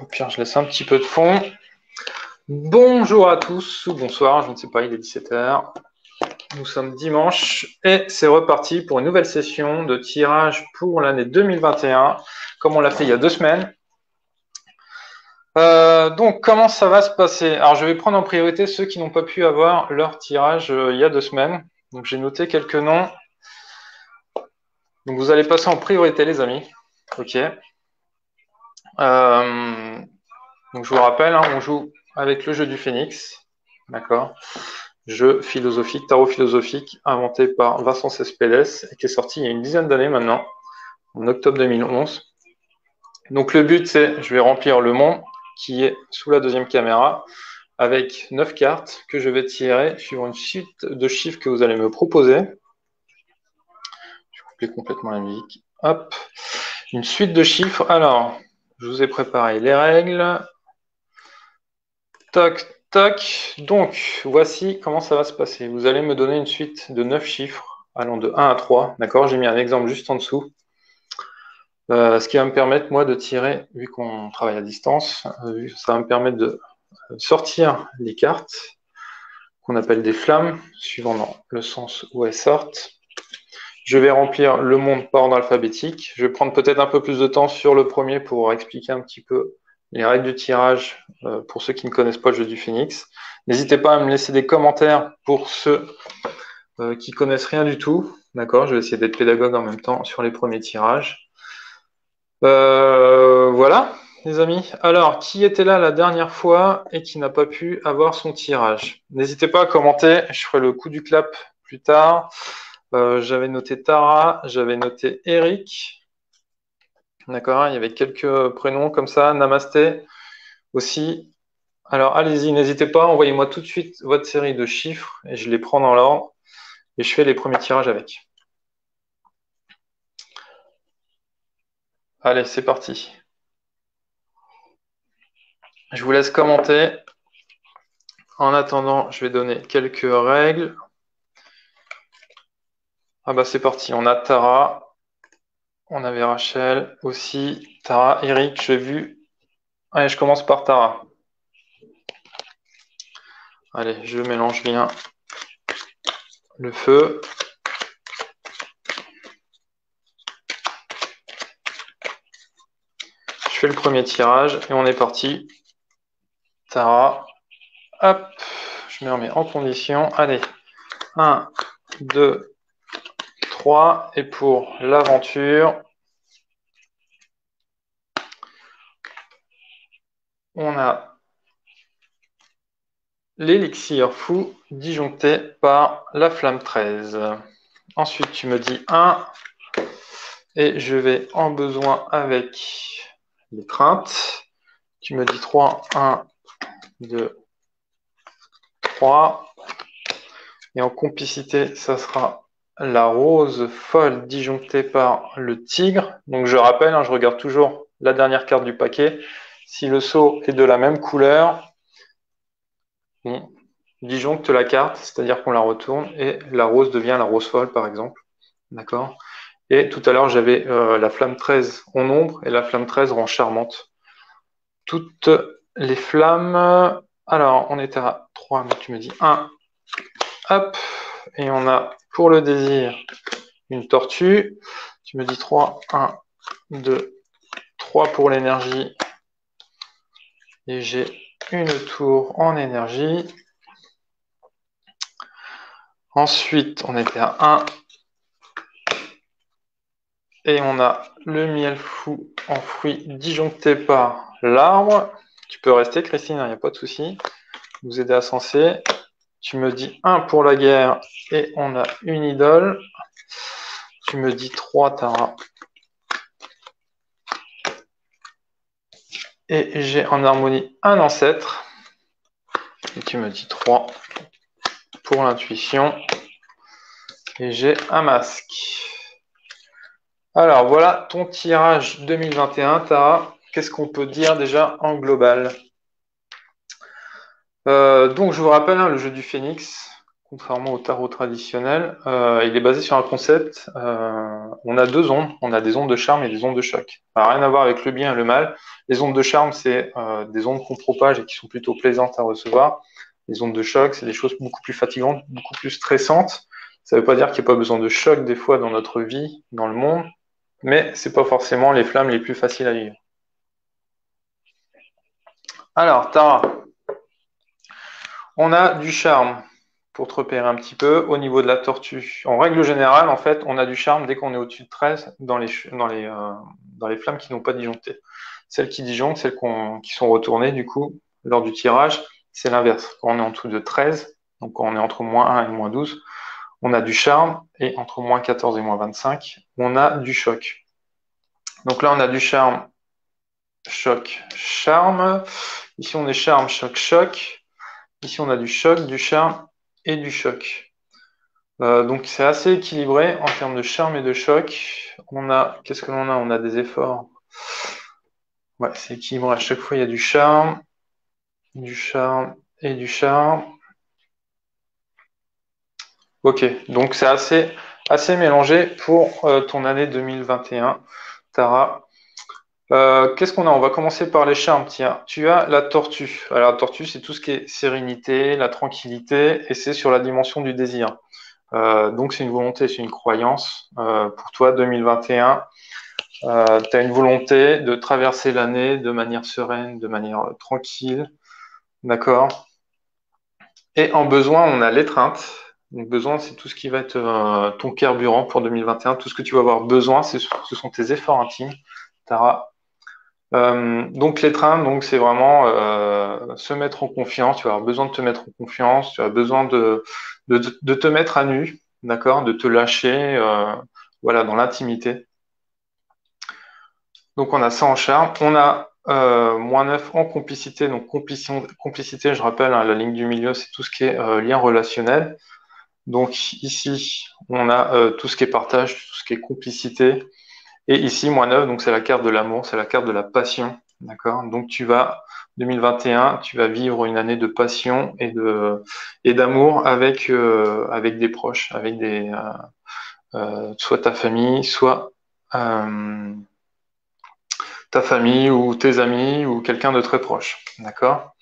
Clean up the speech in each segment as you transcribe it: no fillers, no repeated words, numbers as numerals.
Au pire, je laisse un petit peu de fond. Bonjour à tous, ou bonsoir, je ne sais pas, il est 17h. Nous sommes dimanche et c'est reparti pour une nouvelle session de tirage pour l'année 2021, comme on l'a fait il y a 2 semaines. Donc, comment ça va se passer? Alors, je vais prendre en priorité ceux qui n'ont pas pu avoir leur tirage il y a 2 semaines. Donc, j'ai noté quelques noms. Donc, vous allez passer en priorité, les amis. Ok. Donc, je vous rappelle, hein, on joue avec le jeu du Phénix. D'accord. Jeu philosophique, tarot philosophique, inventé par Vincent Cespedes et qui est sorti il y a une dizaine d'années maintenant, en octobre 2011. Donc le but, c'est, je vais remplir le monde qui est sous la deuxième caméra avec 9 cartes que je vais tirer suivant une suite de chiffres que vous allez me proposer. Je coupe complètement la musique. Hop, une suite de chiffres. Alors, je vous ai préparé les règles. Toc, toc. Donc, voici comment ça va se passer. Vous allez me donner une suite de 9 chiffres allant de 1 à 3. D'accord? J'ai mis un exemple juste en dessous. Ce qui va me permettre, moi, de tirer, vu qu'on travaille à distance, ça va me permettre de sortir les cartes qu'on appelle des flammes, suivant le sens où elles sortent. Je vais remplir le monde par ordre alphabétique. Je vais prendre peut-être un peu plus de temps sur le premier pour expliquer un petit peu les règles du tirage pour ceux qui ne connaissent pas le jeu du Phénix. N'hésitez pas à me laisser des commentaires pour ceux qui connaissent rien du tout. D'accord, je vais essayer d'être pédagogue en même temps sur les premiers tirages. Voilà, les amis. Alors, qui était là la dernière fois et qui n'a pas pu avoir son tirage? N'hésitez pas à commenter, je ferai le coup du clap plus tard. J'avais noté Tara, j'avais noté Eric. D'accord, il y avait quelques prénoms comme ça, Namasté aussi. Alors, allez-y, n'hésitez pas, envoyez-moi tout de suite votre série de chiffres et je les prends dans l'ordre et je fais les premiers tirages avec. Allez, c'est parti. Je vous laisse commenter. En attendant, je vais donner quelques règles. Ah bah c'est parti, on a Tara, on avait Rachel aussi, Tara, Eric, j'ai vu. Allez, je commence par Tara. Allez, je mélange bien le feu. Je fais le premier tirage et on est parti. Tara, hop, je me remets en condition. Allez, 1, 2, 3. Et pour l'aventure, on a l'élixir fou disjoncté par la flamme 13. Ensuite, tu me dis 1 et je vais en besoin avec l'étreinte. Tu me dis 3, 1, 2, 3. Et en complicité, ça sera la rose folle disjonctée par le tigre. Donc je rappelle, hein, je regarde toujours la dernière carte du paquet. Si le seau est de la même couleur, on disjoncte la carte, c'est-à-dire qu'on la retourne et la rose devient la rose folle, par exemple. D'accord? Et tout à l'heure, j'avais la flamme 13 en ombre et la flamme 13 en charmante. Toutes les flammes. Alors, on était à 3, mais tu me dis 1. Hop. Et on a pour le désir une tortue. Tu me dis 3, 1, 2, 3 pour l'énergie. Et j'ai une tour en énergie. Ensuite, on était à 1. Et on a le miel fou en fruits disjoncté par l'arbre. Tu peux rester, Christine, il n'y a pas de souci. Vous aider à censer. Tu me dis 1 pour la guerre et on a une idole. Tu me dis 3, Tara. Et j'ai en harmonie un ancêtre. Et tu me dis 3 pour l'intuition. Et j'ai un masque. Alors voilà ton tirage 2021, Tara. Qu'est-ce qu'on peut dire déjà en global? Donc je vous rappelle, hein, le jeu du Phénix contrairement au tarot traditionnel. Il est basé sur un concept. On a deux ondes. On a des ondes de charme et des ondes de choc. Alors, rien à voir avec le bien et le mal. Les ondes de charme, c'est des ondes qu'on propage et qui sont plutôt plaisantes à recevoir. Les ondes de choc, c'est des choses beaucoup plus fatigantes, beaucoup plus stressantes. Ça ne veut pas dire qu'il n'y a pas besoin de choc des fois dans notre vie, dans le monde, mais c'est pas forcément les flammes les plus faciles à vivre. Alors, Tara, on a du charme pour te repérer un petit peu au niveau de la tortue. En règle générale, en fait, on a du charme dès qu'on est au-dessus de 13 dans les flammes qui n'ont pas disjoncté. Celles qui disjonctent, qui sont retournées, du coup, lors du tirage, c'est l'inverse. Quand on est en dessous de 13, donc quand on est entre -1 et -12, on a du charme, et entre -14 et -25, on a du choc. Donc là, on a du charme, choc, charme. Ici, on est charme, choc, choc. Ici, on a du choc, du charme et du choc. Donc, c'est assez équilibré en termes de charme et de choc. Qu'est-ce que l'on a? On a des efforts. Ouais, c'est équilibré. À chaque fois, il y a du charme et du charme. Ok, donc c'est assez mélangé pour ton année 2021, Tara. Qu'est-ce qu'on a? On va commencer par les charmes. Tiens, tu as la tortue. Alors, la tortue, c'est tout ce qui est sérénité, la tranquillité, et c'est sur la dimension du désir. Donc, c'est une volonté, c'est une croyance. Pour toi, 2021, tu as une volonté de traverser l'année de manière sereine, de manière tranquille. D'accord? Et en besoin, on a l'étreinte. Donc, besoin, c'est tout ce qui va être ton carburant pour 2021. Tout ce que tu vas avoir besoin, ce sont tes efforts intimes, Tara. Donc l'étreinte, donc c'est vraiment se mettre en confiance. Tu vas avoir besoin de te mettre en confiance. Tu as besoin de te mettre à nu, d'accord, de te lâcher, voilà, dans l'intimité. Donc on a ça en charme. On a -9 en complicité. Donc complicité, je rappelle, hein, la ligne du milieu, c'est tout ce qui est lien relationnel. Donc ici, on a tout ce qui est partage, tout ce qui est complicité. Et ici, -9, donc c'est la carte de l'amour, c'est la carte de la passion. D'accord? Donc 2021, tu vas vivre une année de passion et d'amour avec des proches, avec soit ta famille, soit euh, ta famille ou tes amis ou quelqu'un de très proche. D'accord?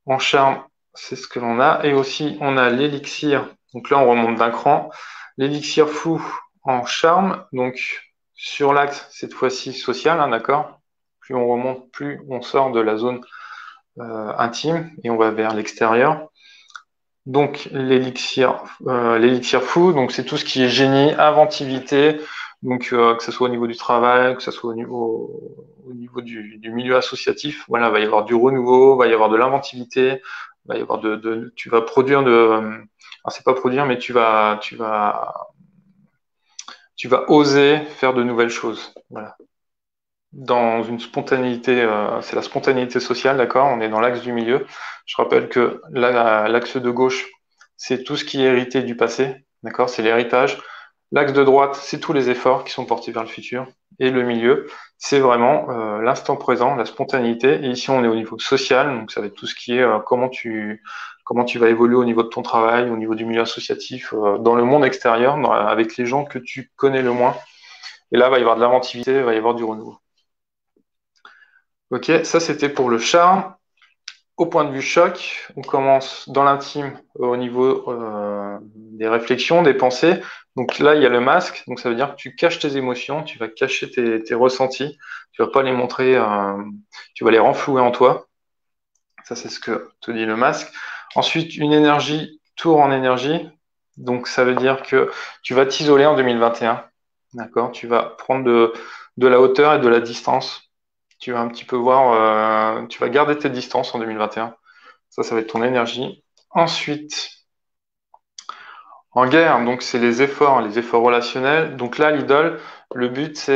En charme, c'est ce que l'on a. Et aussi, on a l'élixir. Donc là, on remonte d'un cran. L'élixir fou en charme. Donc, sur l'axe, cette fois-ci, social, hein, d'accord? Plus on remonte, plus on sort de la zone intime et on va vers l'extérieur. Donc, l'élixir fou, donc c'est tout ce qui est génie, inventivité, donc que ce soit au niveau du travail, que ce soit au niveau du milieu associatif, voilà, il va y avoir du renouveau, il va y avoir de l'inventivité, il va y avoir tu vas produire alors c'est pas produire, mais tu vas oser faire de nouvelles choses, voilà. Dans une spontanéité, c'est la spontanéité sociale, d'accord? On est dans l'axe du milieu. Je rappelle que l'axe de gauche, c'est tout ce qui est hérité du passé, d'accord? C'est l'héritage. L'axe de droite, c'est tous les efforts qui sont portés vers le futur. Et le milieu, c'est vraiment l'instant présent, la spontanéité. Et ici, on est au niveau social, donc ça va être tout ce qui est comment tu vas évoluer au niveau de ton travail, au niveau du milieu associatif, dans le monde extérieur, avec les gens que tu connais le moins. Et là, il va y avoir de l'inventivité, il va y avoir du renouveau. Ok, ça c'était pour le charme. Au point de vue choc, on commence dans l'intime au niveau des réflexions, des pensées. Donc là, il y a le masque. Donc ça veut dire que tu caches tes émotions, tu vas cacher tes ressentis, tu vas pas les montrer, tu vas les renflouer en toi. Ça, c'est ce que te dit le masque. Ensuite, une énergie tourne en énergie. Donc ça veut dire que tu vas t'isoler en 2021. D'accord? Tu vas prendre de la hauteur et de la distance. Tu vas un petit peu voir, tu vas garder tes distances en 2021. Ça va être ton énergie. Ensuite, en guerre, donc c'est les efforts relationnels. Donc là, l'idole, le but,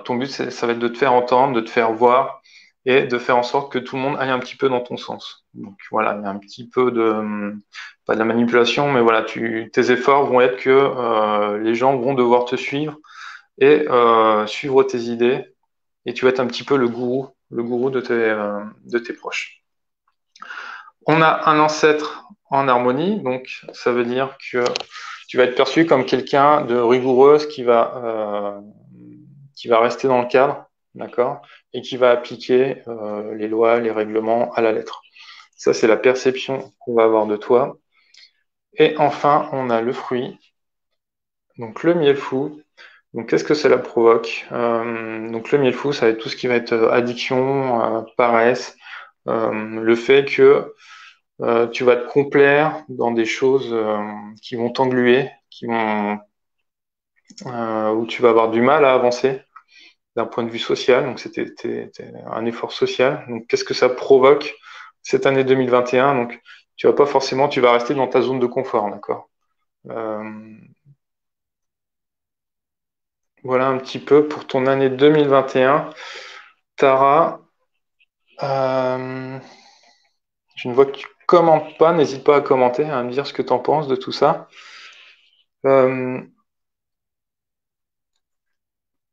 ton but, ça va être de te faire entendre, de te faire voir et de faire en sorte que tout le monde aille un petit peu dans ton sens. Donc voilà, il y a un petit peu pas de la manipulation, mais voilà, tes efforts vont être que les gens vont devoir te suivre et suivre tes idées. Et tu vas être un petit peu le gourou de tes proches. On a un ancêtre en harmonie, donc ça veut dire que tu vas être perçu comme quelqu'un de rigoureuse qui va rester dans le cadre, d'accord, et qui va appliquer les lois, les règlements à la lettre. Ça, c'est la perception qu'on va avoir de toi. Et enfin, on a le fruit, donc le miel fou. Donc, qu'est-ce que cela provoque? Donc, le miel fou, ça va être tout ce qui va être addiction, paresse, le fait que tu vas te complaire dans des choses qui vont t'engluer, où tu vas avoir du mal à avancer d'un point de vue social. Donc, c'était un effort social. Donc, qu'est-ce que ça provoque cette année 2021? Donc, tu vas pas forcément, tu vas rester dans ta zone de confort, d'accord? Euh, voilà un petit peu pour ton année 2021. Tara, je ne vois que tu commentes pas, n'hésite pas à commenter, à me dire ce que tu en penses de tout ça. Euh,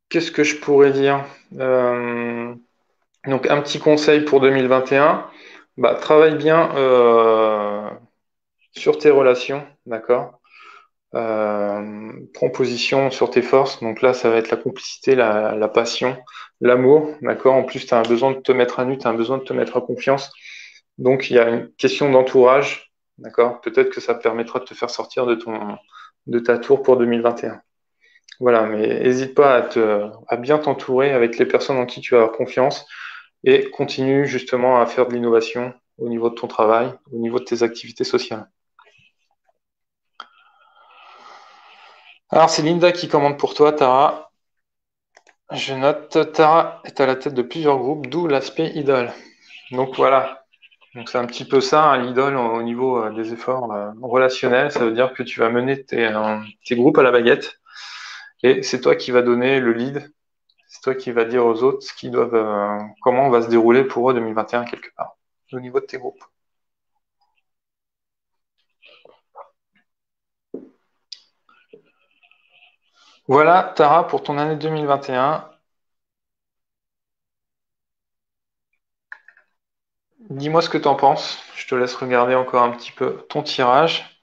qu'est-ce que je pourrais dire? Donc un petit conseil pour 2021, bah, travaille bien sur tes relations, d'accord? Prends position sur tes forces. Donc là, ça va être la complicité, la passion, l'amour, d'accord? En plus, tu as un besoin de te mettre à nu, tu as un besoin de te mettre à confiance. Donc il y a une question d'entourage, d'accord? Peut-être que ça permettra de te faire sortir de ta tour pour 2021. Voilà, mais n'hésite pas à bien t'entourer avec les personnes en qui tu as avoir confiance et continue justement à faire de l'innovation au niveau de ton travail, au niveau de tes activités sociales. Alors, c'est Linda qui commande pour toi, Tara. Je note, Tara est à la tête de plusieurs groupes, d'où l'aspect idole. Donc voilà. Donc c'est un petit peu ça, hein, l'idole au niveau des efforts relationnels. Ça veut dire que tu vas mener tes groupes à la baguette et c'est toi qui vas donner le lead. C'est toi qui vas dire aux autres comment va se dérouler pour eux 2021 quelque part, au niveau de tes groupes. Voilà, Tara, pour ton année 2021. Dis-moi ce que tu en penses. Je te laisse regarder encore un petit peu ton tirage.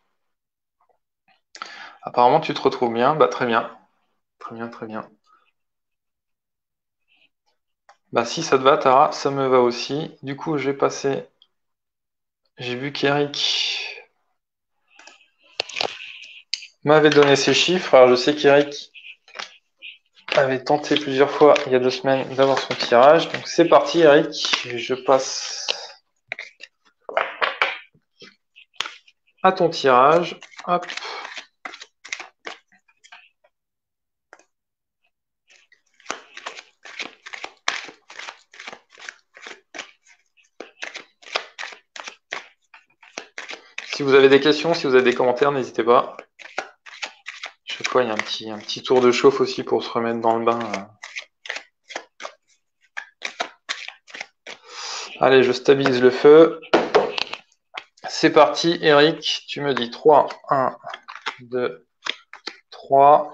Apparemment, tu te retrouves bien. Bah, très bien. Très bien, très bien. Bah, si ça te va, Tara, ça me va aussi. Du coup, je vais passer. J'ai vu qu'Eric m'avait donné ses chiffres. Alors, je sais qu'Eric avait tenté plusieurs fois il y a 2 semaines d'avoir son tirage. Donc, c'est parti, Eric. Je passe à ton tirage. Hop. Si vous avez des questions, si vous avez des commentaires, n'hésitez pas. Chaque fois, il y a un petit tour de chauffe aussi pour se remettre dans le bain. Allez, je stabilise le feu. C'est parti, Eric. Tu me dis 3, 1, 2, 3.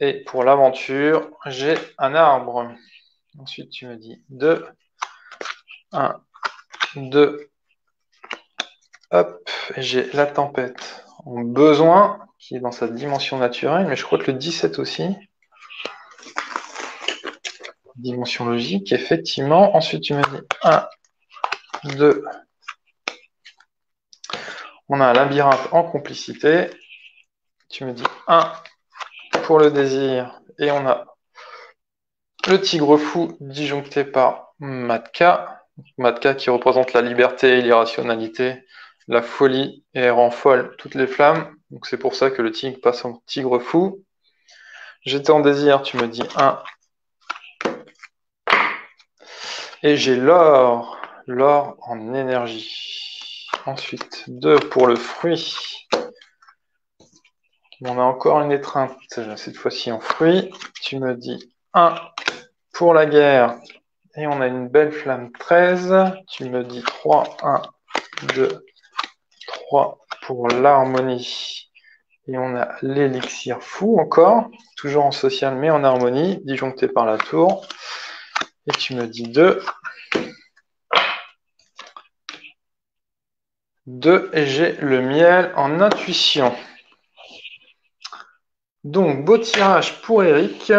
Et pour l'aventure, j'ai un arbre. Ensuite, tu me dis 2, 1, 2. Hop, j'ai la tempête en besoin, qui est dans sa dimension naturelle, mais je crois que le 17 aussi. Dimension logique, effectivement. Ensuite, tu me dis 1, 2. On a un labyrinthe en complicité. Tu me dis 1 pour le désir. Et on a le tigre fou disjoncté par Matka. Matka qui représente la liberté et l'irrationalité, la folie et rend folle toutes les flammes. Donc c'est pour ça que le tigre passe en tigre fou. J'étais en désir, tu me dis 1. Et j'ai l'or, l'or en énergie. Ensuite, 2 pour le fruit. On a encore une étreinte, cette fois-ci en fruit. Tu me dis 1 pour la guerre. Et on a une belle flamme 13. Tu me dis 3, 1, 2, 3 pour l'harmonie. Et on a l'élixir fou encore, toujours en social mais en harmonie, disjoncté par la tour. Et tu me dis 2. 2, et j'ai le miel en intuition. Donc, beau tirage pour Eric,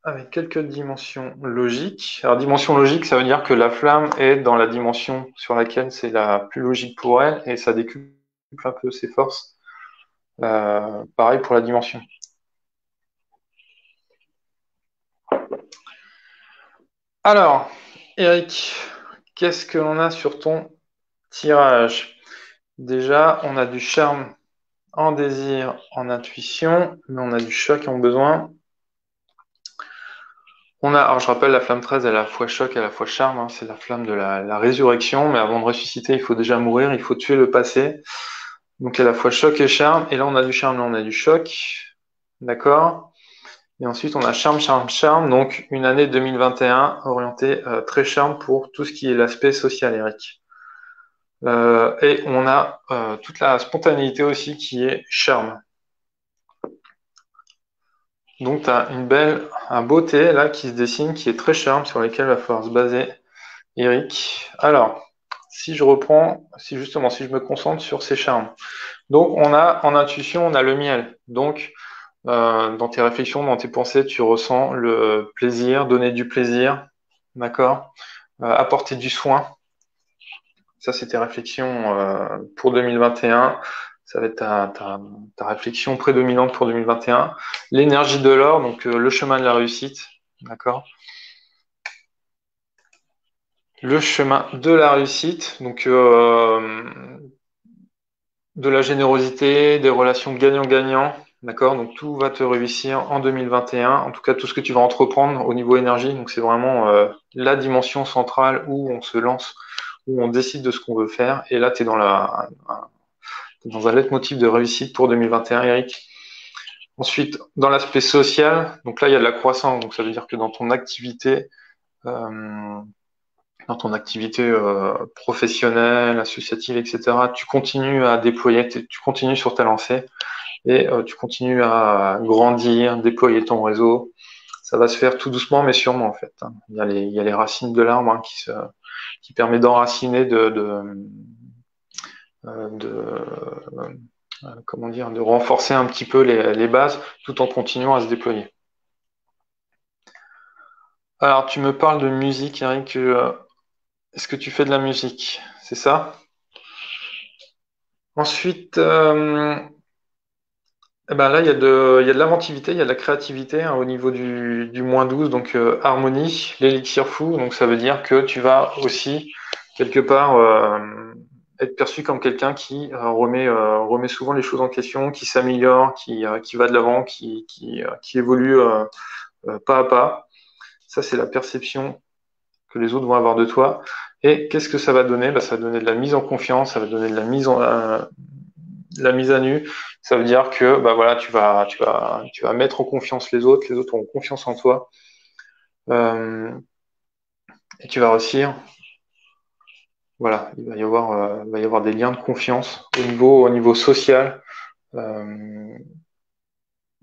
avec quelques dimensions logiques. Alors, dimension logique, ça veut dire que la flamme est dans la dimension sur laquelle c'est la plus logique pour elle, et ça décuple un peu ses forces. Pareil pour la dimension. Alors, Eric, qu'est-ce que l'on a sur ton tirage? Déjà, on a du charme en désir, en intuition, mais on a du choc en besoin. Alors je rappelle, la flamme 13 est à la fois choc et à la fois charme, hein. C'est la flamme de la résurrection, mais avant de ressusciter, il faut déjà mourir, il faut tuer le passé. Donc à la fois choc et charme, et là on a du charme, là on a du choc, d'accord? Et ensuite on a charme, charme, charme, donc une année 2021 orientée très charme pour tout ce qui est l'aspect social, Eric. Et on a toute la spontanéité aussi qui est charme. Donc tu as un beau thé là qui se dessine, qui est très charme, sur lequel il va falloir se baser, Eric. Alors, si je reprends, si je me concentre sur ces charmes. Donc on a en intuition, on a le miel. Donc dans tes réflexions, dans tes pensées, tu ressens le plaisir, donner du plaisir, d'accord? Apporter du soin. Ça, c'est tes réflexions pour 2021. Ça va être ta réflexion prédominante pour 2021. L'énergie de l'or, donc le chemin de la réussite, d'accord? Le chemin de la réussite, donc de la générosité, des relations gagnant-gagnant, d'accord? Donc tout va te réussir en 2021. En tout cas, tout ce que tu vas entreprendre au niveau énergie. Donc c'est vraiment la dimension centrale où on se lance, où on décide de ce qu'on veut faire. Et là, tu es dans un leitmotiv de réussite pour 2021, Eric. Ensuite, dans l'aspect social, donc là, il y a de la croissance. Donc ça veut dire que euh, dans ton activité professionnelle, associative, etc., tu continues à déployer, tu continues sur ta lancée et tu continues à grandir, déployer ton réseau. Ça va se faire tout doucement, mais sûrement en fait, hein. Il y a les racines de l'arbre, hein, qui permet d'enraciner, comment dire, de renforcer un petit peu les bases tout en continuant à se déployer. Alors, tu me parles de musique, Eric. Est-ce que tu fais de la musique? C'est ça? Ensuite, eh ben là, il y a de l'inventivité, il y a de la créativité, hein, au niveau du -12, donc harmonie, l'élixir fou. Donc ça veut dire que tu vas aussi, quelque part, être perçu comme quelqu'un qui remet souvent les choses en question, qui s'améliore, qui va de l'avant, qui évolue pas à pas. Ça, c'est la perception que les autres vont avoir de toi. Et qu'est-ce que ça va donner? Bah, ça va donner de la mise en confiance, ça va donner de la mise à nu. Ça veut dire que bah voilà, tu vas mettre en confiance les autres auront confiance en toi, euh, et tu vas réussir. Voilà, il va y avoir des liens de confiance au niveau social. Euh,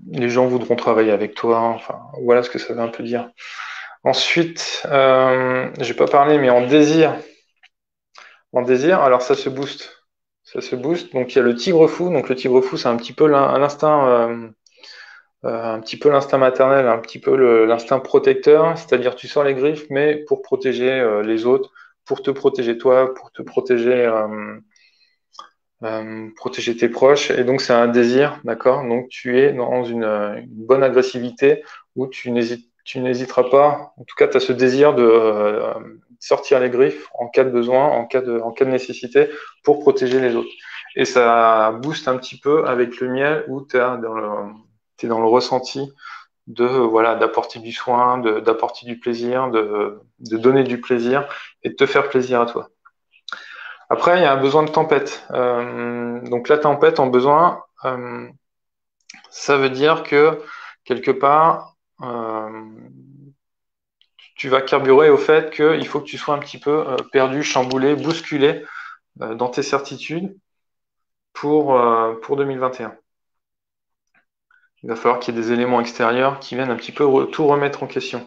les gens voudront travailler avec toi. Enfin, voilà ce que ça veut un peu dire. Ensuite, j'ai pas parlé, mais en désir, alors ça se booste. Ça se booste. Donc il y a le tigre fou. Donc le tigre fou, c'est un petit peu l'instinct, un petit peu l'instinct maternel, un petit peu l'instinct protecteur. C'est-à-dire tu sors les griffes, mais pour protéger les autres, pour te protéger toi, pour te protéger tes proches. Et donc c'est un désir, d'accord? Donc tu es dans une bonne agressivité où tu n'hésiteras pas. En tout cas, tu as ce désir de sortir les griffes en cas de besoin, en cas de nécessité, pour protéger les autres. Et ça booste un petit peu avec le miel où t'es dans le ressenti de voilà, d'apporter du soin, d'apporter du plaisir, de donner du plaisir et de te faire plaisir à toi. Après, il y a un besoin de tempête. Donc la tempête en besoin, ça veut dire que quelque part, tu vas carburer au fait qu'il faut que tu sois un petit peu perdu, chamboulé, bousculé dans tes certitudes pour 2021. Il va falloir qu'il y ait des éléments extérieurs qui viennent un petit peu tout remettre en question.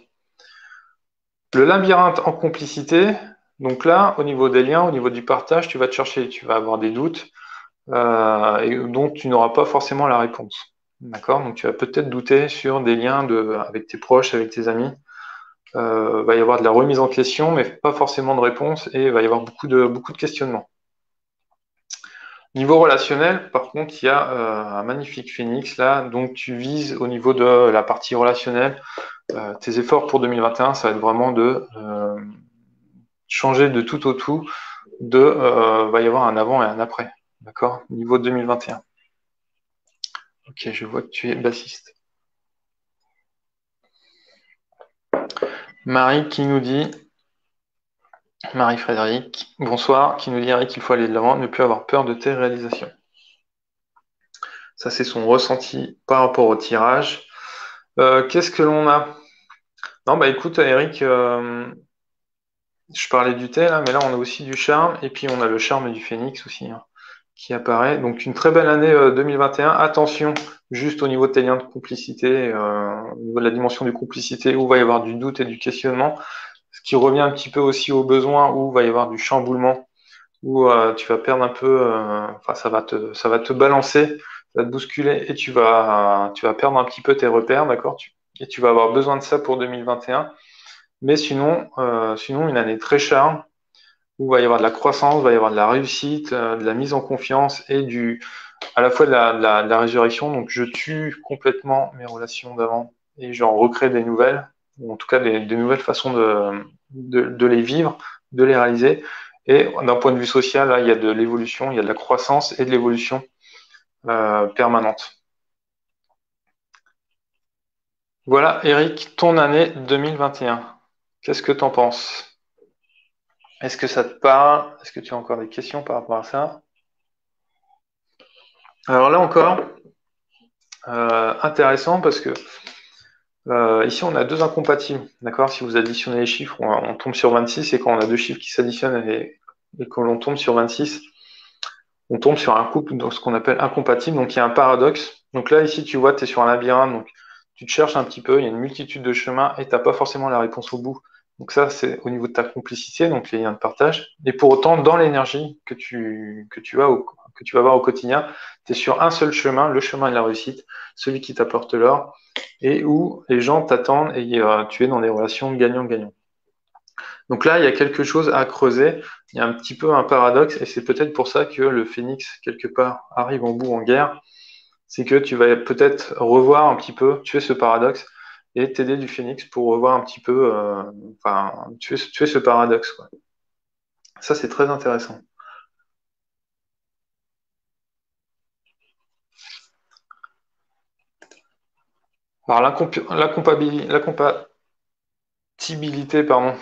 Le labyrinthe en complicité, Donc là, au niveau des liens, au niveau du partage, tu vas te chercher, tu vas avoir des doutes et dont tu n'auras pas forcément la réponse. D'accord? Donc tu vas peut-être douter sur des liens avec tes proches, avec tes amis. Va y avoir de la remise en question, mais pas forcément de réponse, et il va y avoir beaucoup de questionnements. Niveau relationnel, par contre, il y a un magnifique phénix là, donc tu vises au niveau de la partie relationnelle. Tes efforts pour 2021, ça va être vraiment de changer de tout au tout, va y avoir un avant et un après, d'accord? Niveau 2021. Ok, je vois que tu es bassiste. Marie qui nous dit, Marie-Frédéric, bonsoir, qui nous dit Eric, il faut aller de l'avant, ne plus avoir peur de tes réalisations. Ça, c'est son ressenti par rapport au tirage. Qu'est-ce que l'on a? Non, bah écoute, Eric, je parlais du thé là, mais là on a aussi du charme, et puis on a le charme du phénix aussi hein, qui apparaît. Donc une très belle année 2021. Attention, juste au niveau de tes liens de complicité, au niveau de la dimension du complicité, où il va y avoir du doute et du questionnement, ce qui revient un petit peu aussi au besoin, où il va y avoir du chamboulement, où tu vas perdre un peu, enfin ça va te balancer, ça va te bousculer, et tu vas perdre un petit peu tes repères, d'accord? Et tu vas avoir besoin de ça pour 2021. Mais sinon, une année très charme, où il va y avoir de la croissance, il va y avoir de la réussite, de la mise en confiance et à la fois de la résurrection. Donc, je tue complètement mes relations d'avant et j'en recrée des nouvelles, ou en tout cas des nouvelles façons de les vivre, de les réaliser. Et d'un point de vue social, là, il y a de l'évolution, il y a de la croissance et de l'évolution permanente. Voilà, Eric, ton année 2021. Qu'est-ce que tu en penses? Est-ce que ça te parle? Est-ce que tu as encore des questions par rapport à ça? Alors là encore, intéressant parce que ici on a deux incompatibles. D'accord? Si vous additionnez les chiffres, on tombe sur 26 et quand on a deux chiffres qui s'additionnent et que l'on tombe sur 26, on tombe sur un couple, dans ce qu'on appelle incompatible. Donc il y a un paradoxe. Donc là ici tu vois, tu es sur un labyrinthe, donc tu te cherches un petit peu, il y a une multitude de chemins et tu n'as pas forcément la réponse au bout. Donc ça, c'est au niveau de ta complicité, donc les liens de partage. Et pour autant, dans l'énergie que tu vas avoir au quotidien, tu es sur un seul chemin, le chemin de la réussite, celui qui t'apporte l'or, et où les gens t'attendent et tu es dans des relations gagnant-gagnant. Donc là, il y a quelque chose à creuser, il y a un petit peu un paradoxe, et c'est peut-être pour ça que le phénix, quelque part, arrive en bout en guerre, c'est que tu vas peut-être revoir un petit peu, tuer ce paradoxe, et t'aider du phénix pour revoir un petit peu, enfin, tuer ce paradoxe, quoi. Ça, c'est très intéressant. Alors, la compatibilité, pardon,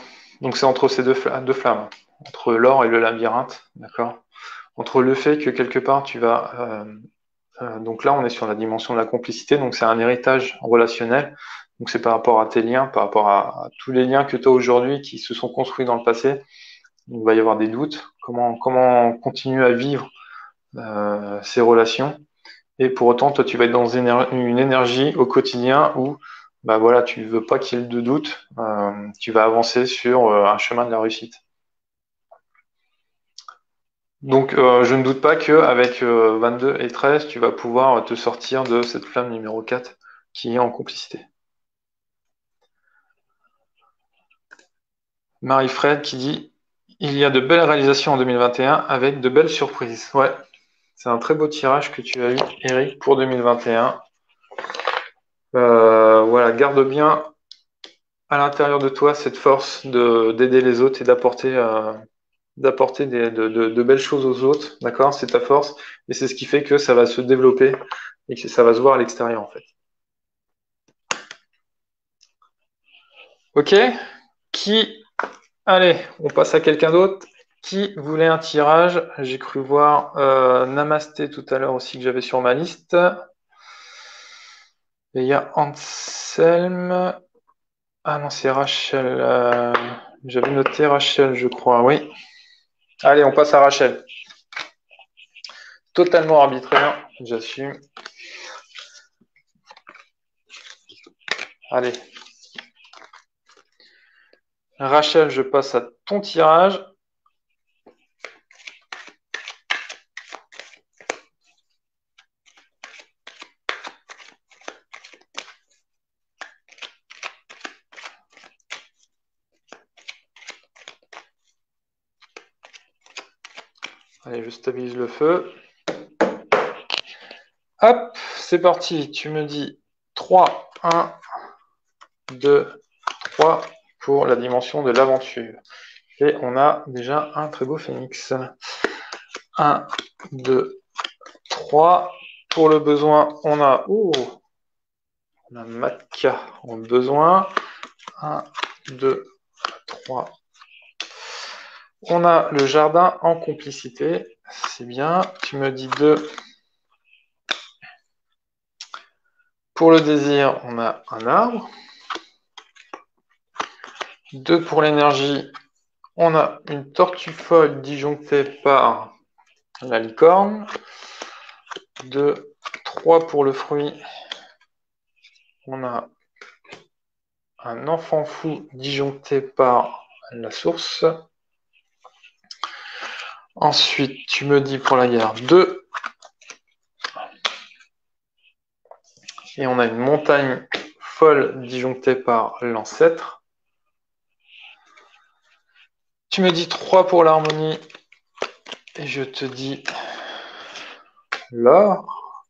donc c'est entre ces deux flammes, entre l'or et le labyrinthe, d'accord? Entre le fait que quelque part tu vas donc là, on est sur la dimension de la complicité, donc c'est un héritage relationnel. Donc c'est par rapport à tes liens, par rapport à tous les liens que tu as aujourd'hui qui se sont construits dans le passé. Il va y avoir des doutes. Comment continuer à vivre ces relations? Et pour autant, toi, tu vas être dans une énergie au quotidien où bah voilà, tu veux pas qu'il y ait de doute. Tu vas avancer sur un chemin de la réussite. Donc, je ne doute pas qu'avec 22 et 13, tu vas pouvoir te sortir de cette flamme numéro 4 qui est en complicité. Marie-Fred qui dit il y a de belles réalisations en 2021 avec de belles surprises. Ouais, c'est un très beau tirage que tu as eu, Eric, pour 2021. Voilà, garde bien à l'intérieur de toi cette force d'aider les autres et d'apporter de belles choses aux autres. D'accord? C'est ta force et c'est ce qui fait que ça va se développer et que ça va se voir à l'extérieur en fait. Ok? Qui Allez, on passe à quelqu'un d'autre. Qui voulait un tirage? J'ai cru voir Namasté tout à l'heure aussi que j'avais sur ma liste. Et il y a Anselme. Ah non, c'est Rachel. J'avais noté Rachel, je crois. Oui. Allez, on passe à Rachel. Totalement arbitraire, j'assume. Allez. Rachel, je passe à ton tirage. Allez, je stabilise le feu. Hop, c'est parti. Tu me dis 3, 1, 2, 3 pour la dimension de l'aventure. Et on a déjà un très beau phénix. 1, 2, 3. Pour le besoin, on a Matka en besoin. 1, 2, 3. On a le jardin en complicité. C'est bien. Tu me dis 2. Pour le désir, on a un arbre. 2 pour l'énergie, on a une tortue folle disjonctée par la licorne. 2, 3 pour le fruit, on a un enfant fou disjoncté par la source. Ensuite, tu me dis pour la guerre 2. Et on a une montagne folle disjonctée par l'ancêtre. Tu me dis 3 pour l'harmonie. Et je te dis l'or.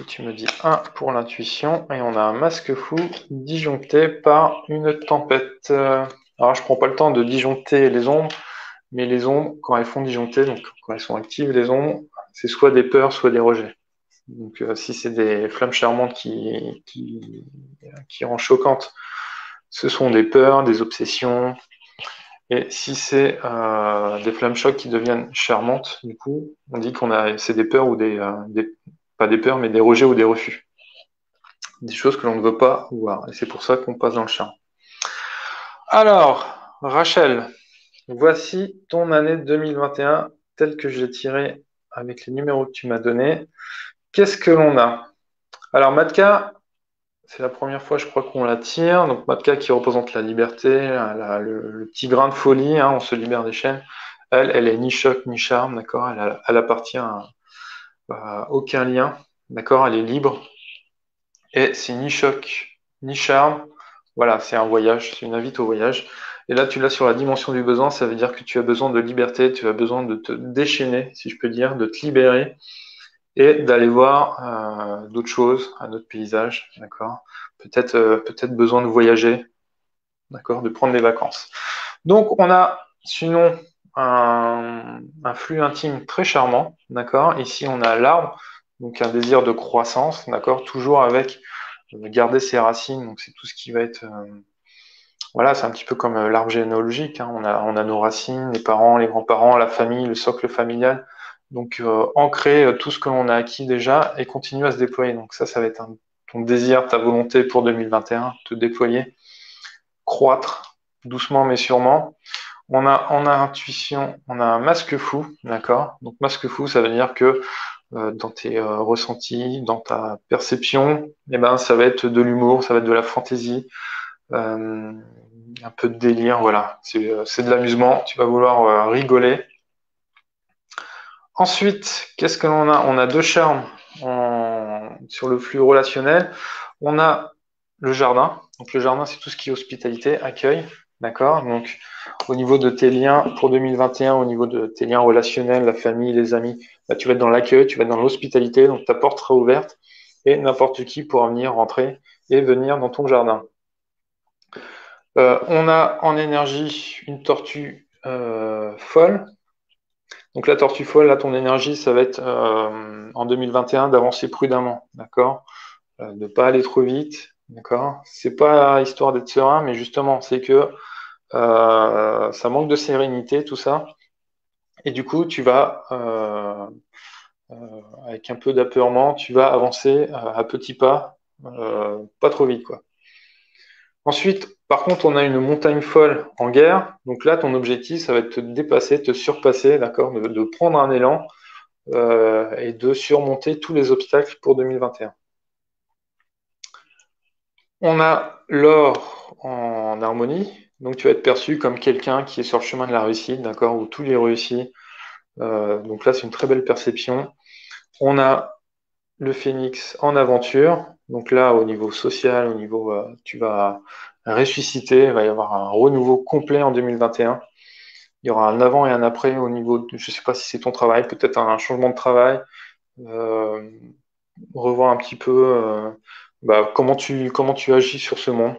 Et tu me dis 1 pour l'intuition. Et on a un masque fou disjoncté par une tempête. Alors, je prends pas le temps de disjoncter les ombres. Mais les ombres, quand elles font disjoncter, donc quand elles sont actives, les ombres, c'est soit des peurs, soit des rejets. Donc si c'est des flammes charmantes qui rendent choquantes, ce sont des peurs, des obsessions. Et si c'est des flammes chocs qui deviennent charmantes, du coup, on dit c'est des peurs ou pas des peurs, mais des rejets ou des refus. Des choses que l'on ne veut pas voir. Et c'est pour ça qu'on passe dans le charme. Alors, Rachel, voici ton année 2021 telle que je l'ai tirée avec les numéros que tu m'as donnés. Qu'est-ce que l'on a? Alors, Matka, c'est la première fois, je crois, qu'on la tire. Donc, Matka qui représente la liberté, le petit grain de folie, hein, on se libère des chaînes. Elle est ni choc ni charme, d'accord? Elle appartient à aucun lien, d'accord? Elle est libre. Et c'est ni choc ni charme. Voilà, c'est un voyage, c'est une invite au voyage. Et là, tu l'as sur la dimension du besoin, ça veut dire que tu as besoin de liberté, tu as besoin de te déchaîner, si je peux dire, de te libérer et d'aller voir d'autres choses, un autre paysage, d'accord? Peut-être besoin de voyager, d'accord? De prendre des vacances. Donc, on a sinon un flux intime très charmant, d'accord? Ici, on a l'arbre, donc un désir de croissance, d'accord? Toujours avec garder ses racines, donc c'est tout ce qui va être voilà, c'est un petit peu comme l'arbre généalogique, hein. On a nos racines, les parents, les grands-parents, la famille, le socle familial. Donc ancrer tout ce que l'on a acquis déjà et continuer à se déployer. Donc ça va être ton désir, ta volonté pour 2021, te déployer, croître doucement mais sûrement. On a intuition, on a un masque fou, d'accord? Donc masque fou, ça veut dire que dans tes ressentis, dans ta perception, eh ben, ça va être de l'humour, ça va être de la fantaisie, euh, un peu de délire, voilà. C'est de l'amusement, tu vas vouloir rigoler. Ensuite, qu'est-ce que l'on a? On a deux charmes sur le flux relationnel. On a le jardin. Donc le jardin, c'est tout ce qui est hospitalité, accueil. D'accord? Donc au niveau de tes liens pour 2021, au niveau de tes liens relationnels, la famille, les amis, bah, tu vas être dans l'accueil, tu vas être dans l'hospitalité, donc ta porte sera ouverte et n'importe qui pourra venir rentrer et venir dans ton jardin. On a en énergie une tortue folle. Donc la tortue folle, là, ton énergie, ça va être en 2021 d'avancer prudemment, d'accord? De ne pas aller trop vite, d'accord? C'est pas histoire d'être serein, mais justement, c'est que ça manque de sérénité, tout ça. Et du coup, tu vas, avec un peu d'apeurement, tu vas avancer à petits pas, pas trop vite, quoi. Ensuite, par contre, on a une montagne folle en guerre. Donc là, ton objectif, ça va être de te dépasser, te surpasser, d'accord, de prendre un élan et de surmonter tous les obstacles pour 2021. On a l'or en harmonie. Donc tu vas être perçu comme quelqu'un qui est sur le chemin de la réussite, d'accord, où tout est réussi. Donc là, c'est une très belle perception. On a le phénix en aventure. Donc là, au niveau social, au niveau, tu vas ressusciter, il va y avoir un renouveau complet en 2021. Il y aura un avant et un après au niveau de, je sais pas si c'est ton travail, peut-être un changement de travail, euh, revoir un petit peu comment tu agis sur ce monde.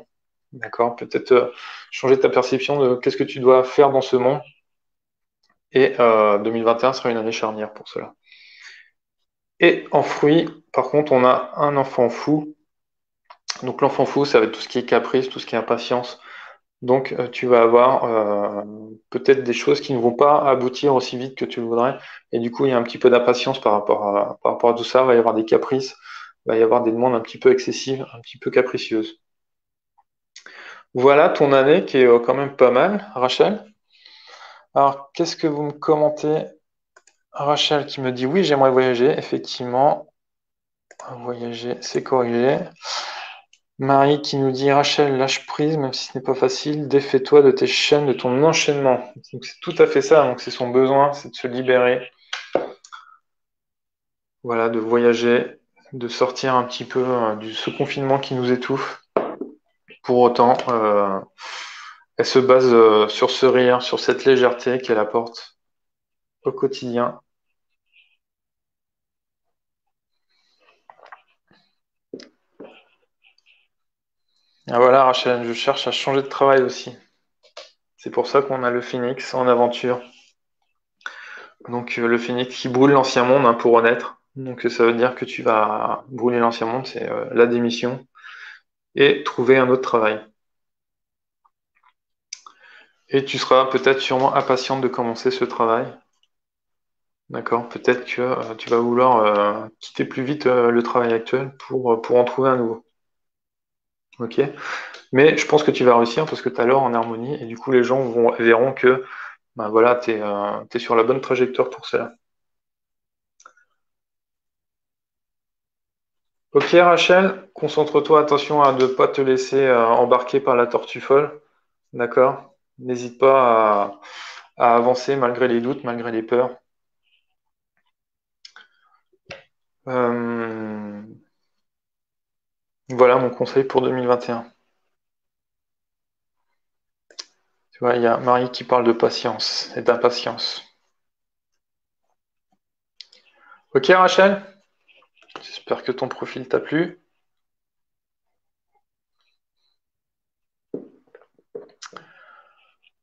D'accord? Peut-être changer ta perception de qu'est-ce que tu dois faire dans ce monde. Et 2021 sera une année charnière pour cela. Et en fruits, par contre, on a un enfant fou. Donc l'enfant fou, ça va être tout ce qui est caprice, tout ce qui est impatience. Donc tu vas avoir peut-être des choses qui ne vont pas aboutir aussi vite que tu le voudrais. Et du coup, il y a un petit peu d'impatience par rapport à tout ça. Il va y avoir des caprices, il va y avoir des demandes un petit peu excessives, un petit peu capricieuses. Voilà ton année qui est quand même pas mal, Rachel. Alors, qu'est-ce que vous me commentez? Rachel qui me dit oui, j'aimerais voyager, effectivement. Voyager, c'est corrigé. Marie qui nous dit Rachel, lâche prise, même si ce n'est pas facile, défais-toi de tes chaînes, de ton enchaînement. Donc c'est tout à fait ça, donc c'est son besoin, c'est de se libérer, voilà, de voyager, de sortir un petit peu de ce confinement qui nous étouffe. Pour autant, elle se base sur ce rire, sur cette légèreté qu'elle apporte au quotidien. Ah voilà, Rachel, je cherche à changer de travail aussi. C'est pour ça qu'on a le Phoenix en aventure. Donc le phénix qui brûle l'ancien monde hein, pour renaître. Donc ça veut dire que tu vas brûler l'ancien monde, c'est la démission, et trouver un autre travail. Et tu seras peut-être sûrement impatiente de commencer ce travail. D'accord? Peut-être que tu vas vouloir quitter plus vite le travail actuel pour en trouver un nouveau. Ok? Mais je pense que tu vas réussir parce que tu as l'or en harmonie et du coup les gens verront que ben voilà, tu es sur la bonne trajectoire pour cela. Ok Rachel, concentre-toi, attention à ne pas te laisser embarquer par la tortue folle, d'accord? N'hésite pas à avancer malgré les doutes, malgré les peurs. Euh, voilà mon conseil pour 2021. Tu vois, il y a Marie qui parle de patience et d'impatience. Ok Rachel, j'espère que ton profil t'a plu.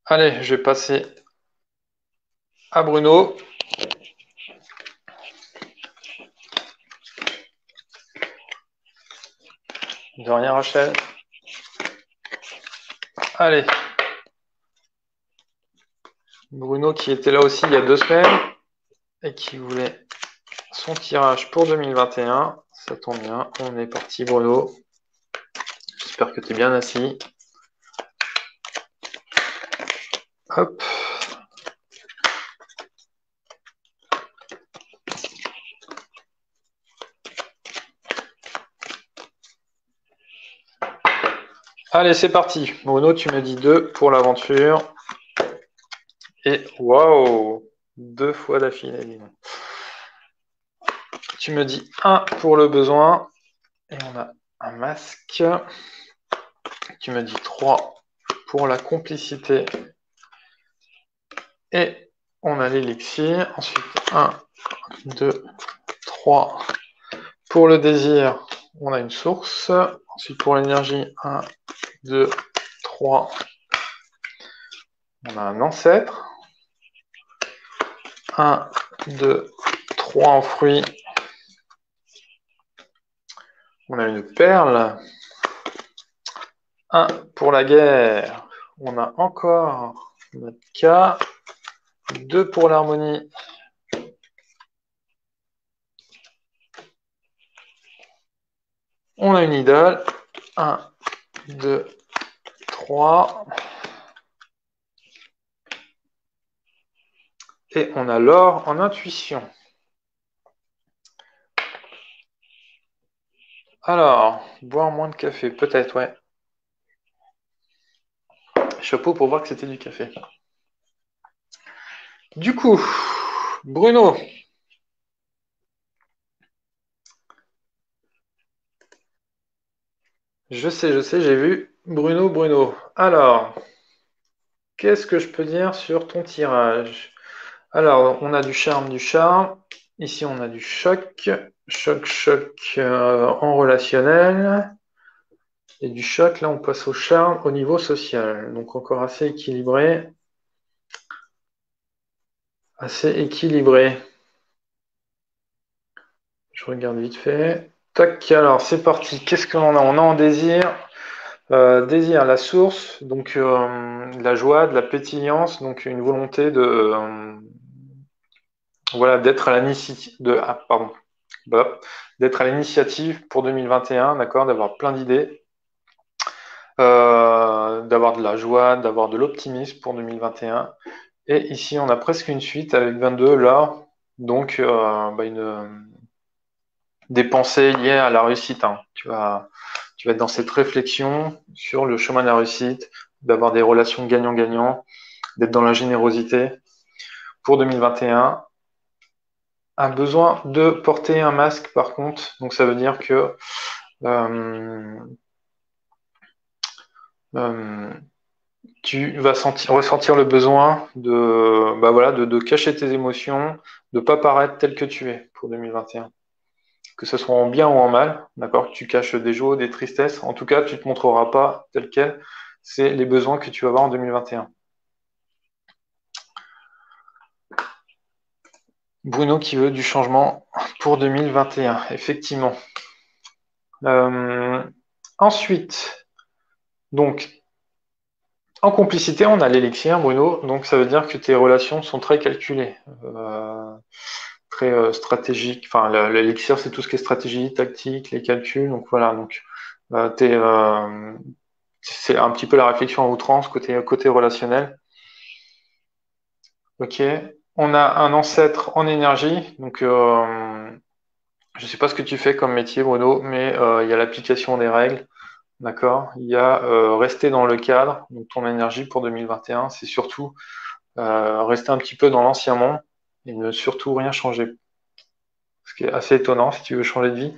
Allez, je vais passer à Bruno. De rien Rachel. Allez, Bruno qui était là aussi il y a 2 semaines et qui voulait son tirage pour 2021. Ça tombe bien, on est parti Bruno. J'espère que tu es bien assis. Hop. Allez, c'est parti. Bruno, tu me dis 2 pour l'aventure. Et waouh, 2 fois d'affilée, dis donc. Tu me dis 1 pour le besoin. Et on a un masque. Tu me dis 3 pour la complicité. Et on a l'élixir. Ensuite, 1, 2, 3. Pour le désir, on a une source. Ensuite, pour l'énergie, 1, 2, 3. On a un ancêtre. 1, 2, 3 en fruits. On a une perle. 1 pour la guerre. On a encore notre K. 2 pour l'harmonie. On a une idole. 1, 2, 3. Et on a l'or en intuition. Alors, boire moins de café, peut-être, ouais. Chapeau pour voir que c'était du café. Du coup, Bruno. Je sais, j'ai vu. Bruno. Alors, qu'est-ce que je peux dire sur ton tirage? Alors, on a du charme, du charme. Ici, on a du choc. Choc, choc en relationnel. Et du choc, là, on passe au charme au niveau social. Donc, encore assez équilibré. Assez équilibré. Je regarde vite fait. Tac, alors, c'est parti. Qu'est-ce qu'on a? On a en désir. Désir, la source, donc de la joie, de la pétillance, donc une volonté de voilà d'être à l'initiative d'être à l'initiative pour 2021, d'accord, d'avoir plein d'idées, d'avoir de la joie, d'avoir de l'optimisme pour 2021. Et ici, on a presque une suite avec 22 là, donc des pensées liées à la réussite, hein. Tu vas être dans cette réflexion sur le chemin de la réussite, d'avoir des relations gagnant-gagnant, d'être dans la générosité pour 2021. Un besoin de porter un masque par contre, donc ça veut dire que euh, euh, tu vas ressentir le besoin de cacher tes émotions, de pas paraître tel que tu es pour 2021. Que ce soit en bien ou en mal, d'accord, que tu caches des joies, des tristesses, en tout cas, tu te montreras pas tel quel. C'est les besoins que tu vas avoir en 2021. Bruno qui veut du changement pour 2021, effectivement. Euh, ensuite, donc, en complicité, on a l'élixir, Bruno, donc ça veut dire que tes relations sont très calculées, très stratégiques. Enfin, l'élixir, c'est tout ce qui est stratégie, tactique, les calculs, donc voilà. Donc, c'est un petit peu la réflexion à outrance côté relationnel. Ok. On a un ancêtre en énergie, donc je sais pas ce que tu fais comme métier, Bruno, mais il y a l'application des règles. D'accord. Il y a rester dans le cadre. Donc ton énergie pour 2021, c'est surtout rester un petit peu dans l'ancien monde et ne surtout rien changer. Ce qui est assez étonnant si tu veux changer de vie.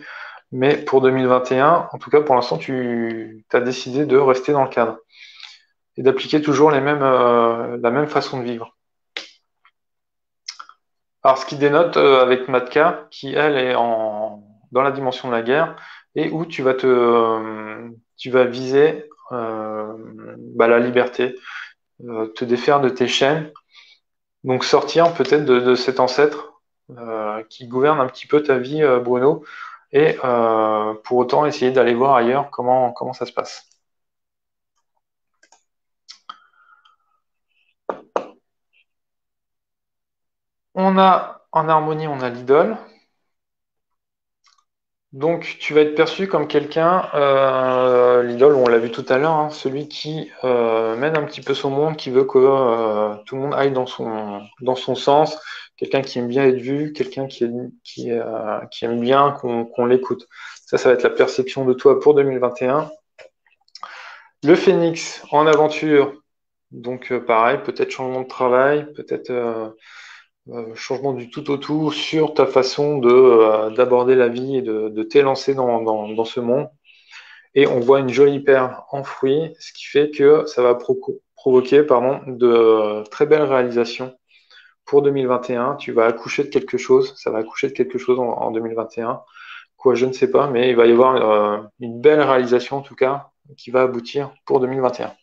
Mais pour 2021, en tout cas pour l'instant, tu as décidé de rester dans le cadre et d'appliquer toujours la même façon de vivre. Alors ce qui dénote avec Matka, qui elle est dans la dimension de la guerre, et où tu vas viser la liberté, te défaire de tes chaînes, donc sortir peut-être de cet ancêtre qui gouverne un petit peu ta vie, Bruno, et pour autant essayer d'aller voir ailleurs comment ça se passe. On a en harmonie, on a l'idole. Donc, tu vas être perçu comme quelqu'un, l'idole, on l'a vu tout à l'heure, hein, celui qui mène un petit peu son monde, qui veut que tout le monde aille dans son sens, quelqu'un qui aime bien être vu, quelqu'un qui aime bien qu'on l'écoute. Ça va être la perception de toi pour 2021. Le phénix en aventure, donc pareil, peut-être changement de travail, peut-être changement du tout au tout sur ta façon d'aborder la vie et de t'élancer dans ce monde. Et on voit une jolie perle enfouie, ce qui fait que ça va provoquer de très belles réalisations pour 2021. Tu vas accoucher de quelque chose, ça va accoucher de quelque chose en 2021. Quoi, je ne sais pas, mais il va y avoir une belle réalisation en tout cas qui va aboutir pour 2021.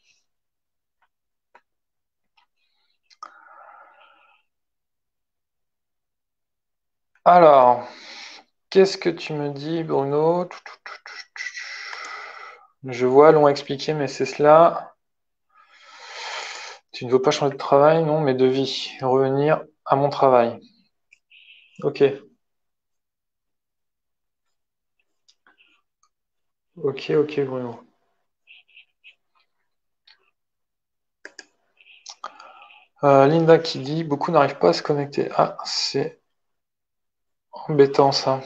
Alors, qu'est-ce que tu me dis, Bruno? Je vois, l'ont expliqué, mais c'est cela. Tu ne veux pas changer de travail, non, mais de vie. Revenir à mon travail. Ok, ok, Bruno. Linda qui dit, beaucoup n'arrivent pas à se connecter. Ah, c'est embêtant ça.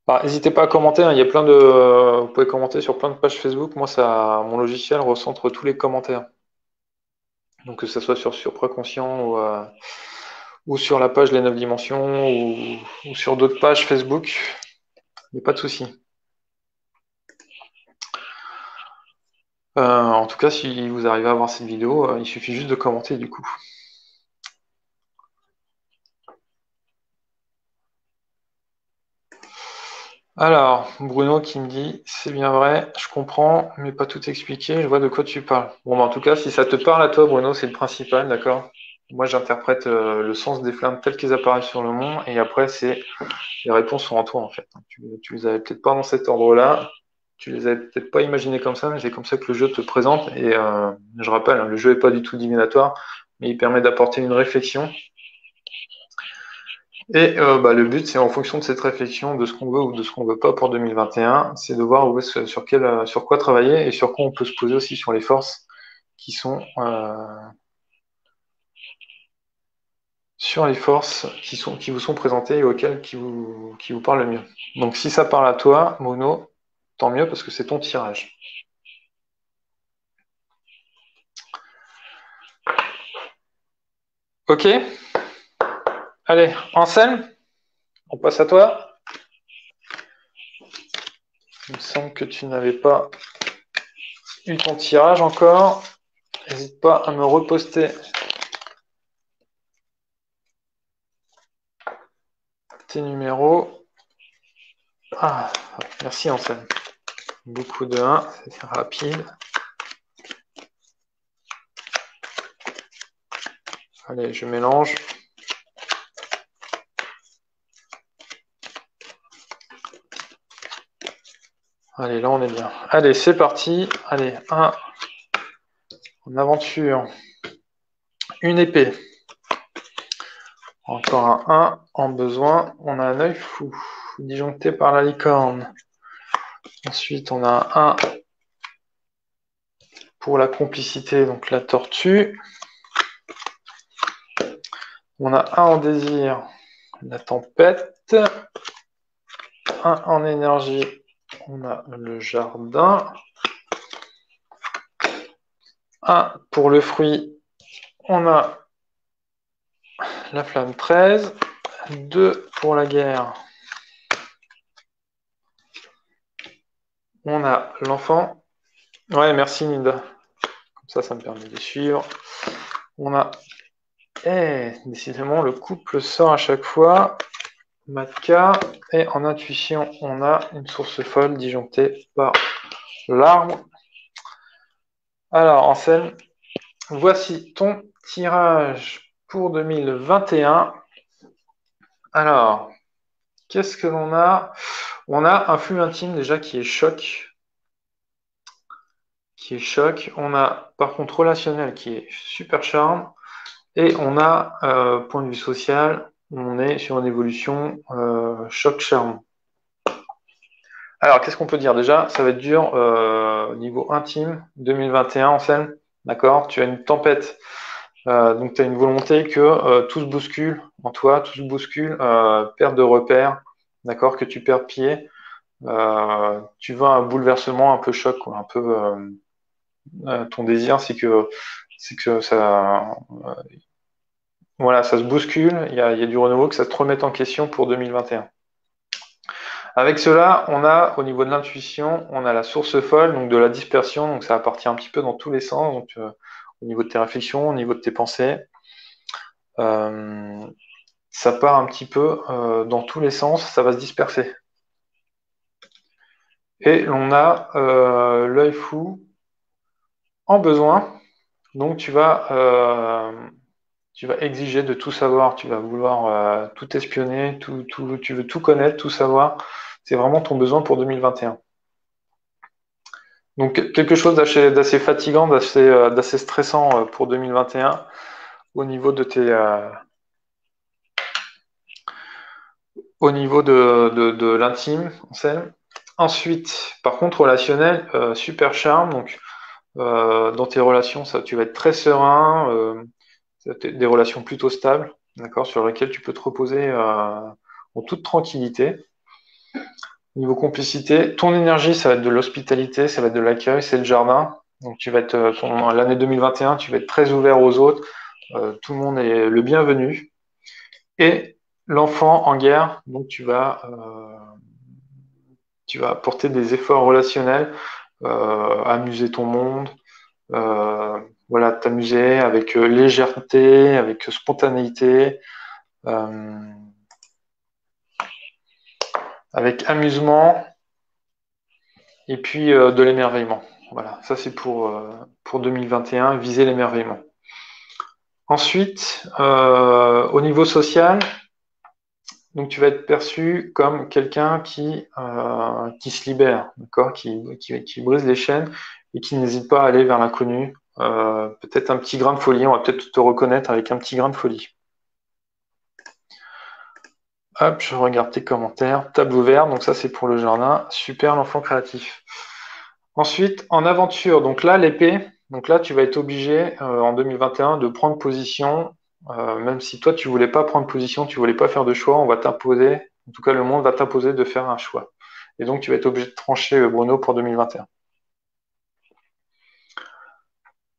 Bah, n'hésitez pas à commenter, hein, il y a vous pouvez commenter sur plein de pages Facebook. Moi, mon logiciel recentre tous les commentaires. Donc que ce soit sur Supraconscient ou sur la page Les 9 Dimensions ou sur d'autres pages Facebook. Il n'y a pas de souci. En tout cas, si vous arrivez à voir cette vidéo, il suffit juste de commenter du coup. Alors, Bruno qui me dit, c'est bien vrai, je comprends, mais pas tout expliqué, je vois de quoi tu parles. Bon, bah, en tout cas, si ça te parle à toi, Bruno, c'est le principal, d'accord? Moi, j'interprète le sens des flammes telles qu'elles apparaissent sur le monde, et après, c'est les réponses sont en toi, en fait. Tu les avais peut-être pas dans cet ordre-là, tu les avais peut-être pas imaginées comme ça, mais c'est comme ça que le jeu te présente. Et je rappelle, hein, le jeu est pas du tout divinatoire, mais il permet d'apporter une réflexion. Et bah, le but, c'est en fonction de cette réflexion, de ce qu'on veut ou de ce qu'on veut pas pour 2021, c'est de voir sur quoi travailler et sur quoi on peut se poser aussi sur les forces qui sont qui vous sont présentées et auxquelles qui vous parlent le mieux. Donc si ça parle à toi, Mono, tant mieux parce que c'est ton tirage. Ok? Allez, Anselme, on passe à toi. Il me semble que tu n'avais pas eu ton tirage encore. N'hésite pas à me reposter tes numéros. Ah, merci Anselme. Beaucoup de 1, c'est rapide. Allez, je mélange. Allez, là on est bien. Allez, c'est parti. Allez, 1 en aventure. Une épée. Encore un 1 en besoin. On a un œil fou, disjoncté par la licorne. Ensuite, on a un pour la complicité, donc la tortue. On a un en désir, la tempête. Un en énergie, on a le jardin. Un pour le fruit, on a la flamme 13. 2 pour la guerre, on a l'enfant. Ouais, merci Nida. Comme ça me permet de suivre. On a... décidément, le couple sort à chaque fois. Matka. Et en intuition, on a une source folle disjonctée par l'arbre. Alors, Anselme, voici ton tirage pour 2021. Alors, qu'est-ce que l'on a? On a un flux intime déjà qui est choc. On a par contre relationnel qui est super charme. Et on a point de vue social, on est sur une évolution choc charme. Alors, qu'est-ce qu'on peut dire? Déjà, ça va être dur au niveau intime, 2021, Anselme, d'accord? Tu as une tempête, donc tu as une volonté que tout se bouscule en toi, tout se bouscule, perte de repères, d'accord? Que tu perds pied, tu veux un bouleversement un peu choc, quoi, un peu ton désir, c'est que ça, voilà, ça se bouscule, il y a du renouveau, que ça te remette en question pour 2021. Avec cela, on a au niveau de l'intuition, on a la source folle, donc de la dispersion, donc ça va partir un petit peu dans tous les sens, donc au niveau de tes réflexions, au niveau de tes pensées. Ça part un petit peu dans tous les sens, ça va se disperser. Et l'on a l'œil fou en besoin, donc tu vas exiger de tout savoir, tu vas vouloir tout espionner, tu veux tout connaître, tout savoir. C'est vraiment ton besoin pour 2021. Donc quelque chose d'assez fatigant, d'assez stressant pour 2021 au niveau de l'intime, Anselme. Ensuite, par contre, relationnel, super charme. Donc dans tes relations, ça, tu vas être très serein, des relations plutôt stables, d'accord, sur lesquelles tu peux te reposer en toute tranquillité. Niveau complicité, ton énergie, ça va être de l'hospitalité, ça va être de l'accueil, c'est le jardin. Donc tu vas être l'année 2021, tu vas être très ouvert aux autres. Tout le monde est le bienvenu. Et l'enfant en guerre, donc tu vas apporter des efforts relationnels amuser ton monde, voilà, t'amuser avec légèreté, avec spontanéité, euh, avec amusement et puis de l'émerveillement. Voilà, ça c'est pour 2021, viser l'émerveillement. Ensuite, au niveau social, donc tu vas être perçu comme quelqu'un qui se libère, d'accord, qui brise les chaînes et qui n'hésite pas à aller vers l'inconnu. Peut-être un petit grain de folie, on va peut-être te reconnaître avec un petit grain de folie. Hop, je regarde tes commentaires. Tableau vert, donc ça c'est pour le jardin. Super, l'enfant créatif. Ensuite, en aventure, donc là l'épée, donc là tu vas être obligé en 2021 de prendre position, même si toi tu voulais pas prendre position, tu voulais pas faire de choix, on va t'imposer, en tout cas le monde va t'imposer de faire un choix. Et donc tu vas être obligé de trancher Bruno pour 2021.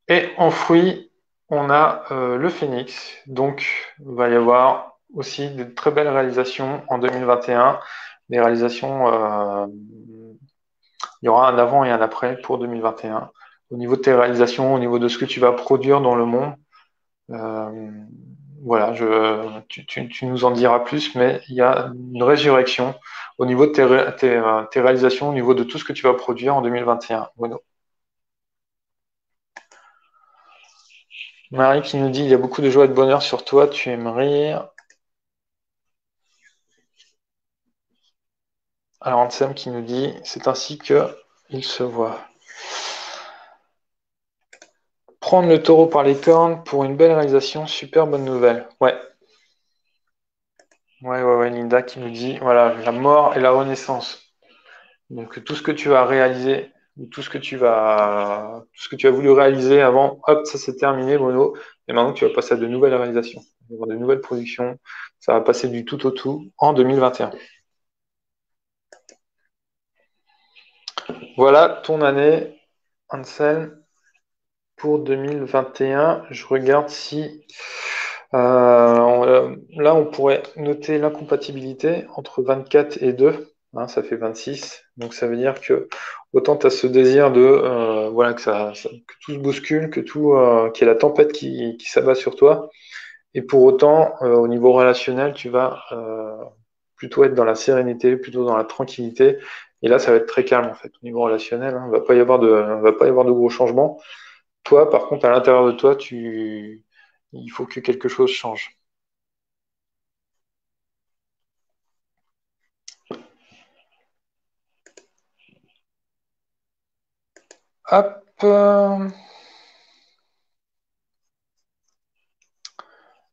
Et en fruits, on a le phénix, donc il va y avoir aussi de très belles réalisations en 2021, des réalisations il y aura un avant et un après pour 2021. Au niveau de tes réalisations, au niveau de ce que tu vas produire dans le monde, euh, voilà, tu nous en diras plus, mais il y a une résurrection au niveau de tes réalisations, au niveau de tout ce que tu vas produire en 2021. Bruno. Marie qui nous dit, il y a beaucoup de joie et de bonheur sur toi, tu aimes rire. Alors Ansem qui nous dit, c'est ainsi que il se voit. Prendre le taureau par les cornes pour une belle réalisation, super bonne nouvelle. Ouais, ouais, Linda qui nous dit, voilà, la mort et la renaissance. Donc tout ce que tu as réalisé, tout ce que tu as voulu réaliser avant, hop, ça c'est terminé, Bruno. Et maintenant tu vas passer à de nouvelles réalisations, de nouvelles productions. Ça va passer du tout au tout en 2021. Voilà ton année, Anselme, pour 2021. Je regarde si là, on pourrait noter l'incompatibilité entre 24 et 2, hein, ça fait 26. Donc ça veut dire que autant tu as ce désir de voilà que tout se bouscule, qu'il y ait la tempête qui s'abat sur toi. Et pour autant, au niveau relationnel, tu vas plutôt être dans la sérénité, plutôt dans la tranquillité. Et là, ça va être très calme en fait. Au niveau relationnel, hein, va pas y avoir de gros changements. Toi, par contre, à l'intérieur de toi, il faut que quelque chose change. Hop.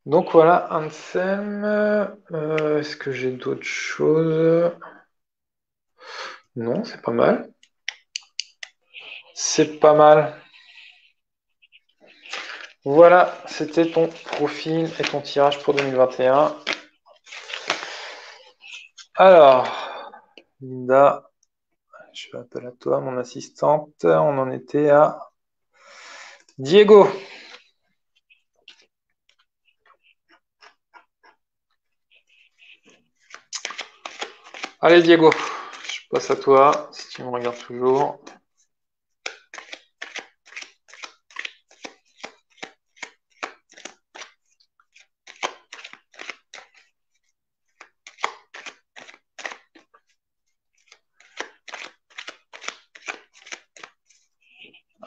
Donc voilà, Ansem. Est-ce que j'ai d'autres choses? Non, c'est pas mal. C'est pas mal. Voilà, c'était ton profil et ton tirage pour 2021. Alors, Linda, je fais appel à toi, mon assistante. On en était à Diego. Allez, Diego, je passe à toi, si tu me regardes toujours.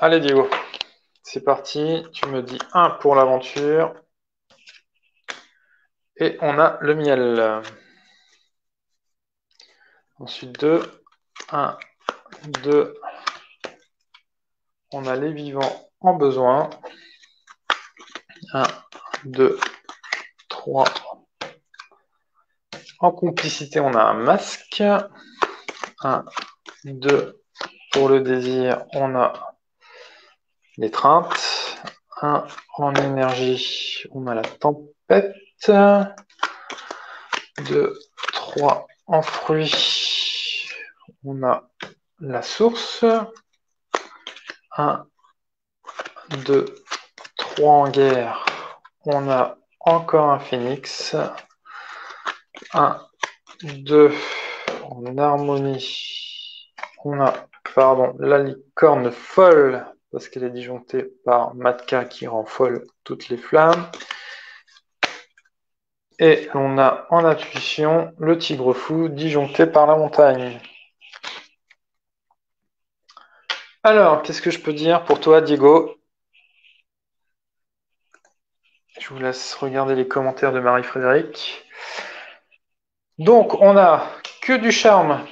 Allez, Diego, c'est parti. Tu me dis 1 pour l'aventure. Et on a le miel. Ensuite 2, 1, 2. On a les vivants en besoin. 1, 2, 3. En complicité, on a un masque. 1, 2. Pour le désir, on a l'étreinte. 1 en énergie, on a la tempête. 2, 3 en fruits, on a la source. 1, 2, 3 en guerre, on a encore un phénix. 1, 2 en harmonie, on a pardon, la licorne folle, parce qu'elle est disjonctée par Matka qui rend folle toutes les flammes. Et on a en intuition le tigre fou disjoncté par la montagne. Alors, qu'est-ce que je peux dire pour toi, Diego? Je vous laisse regarder les commentaires de Marie-Frédéric. Donc, on a que du charme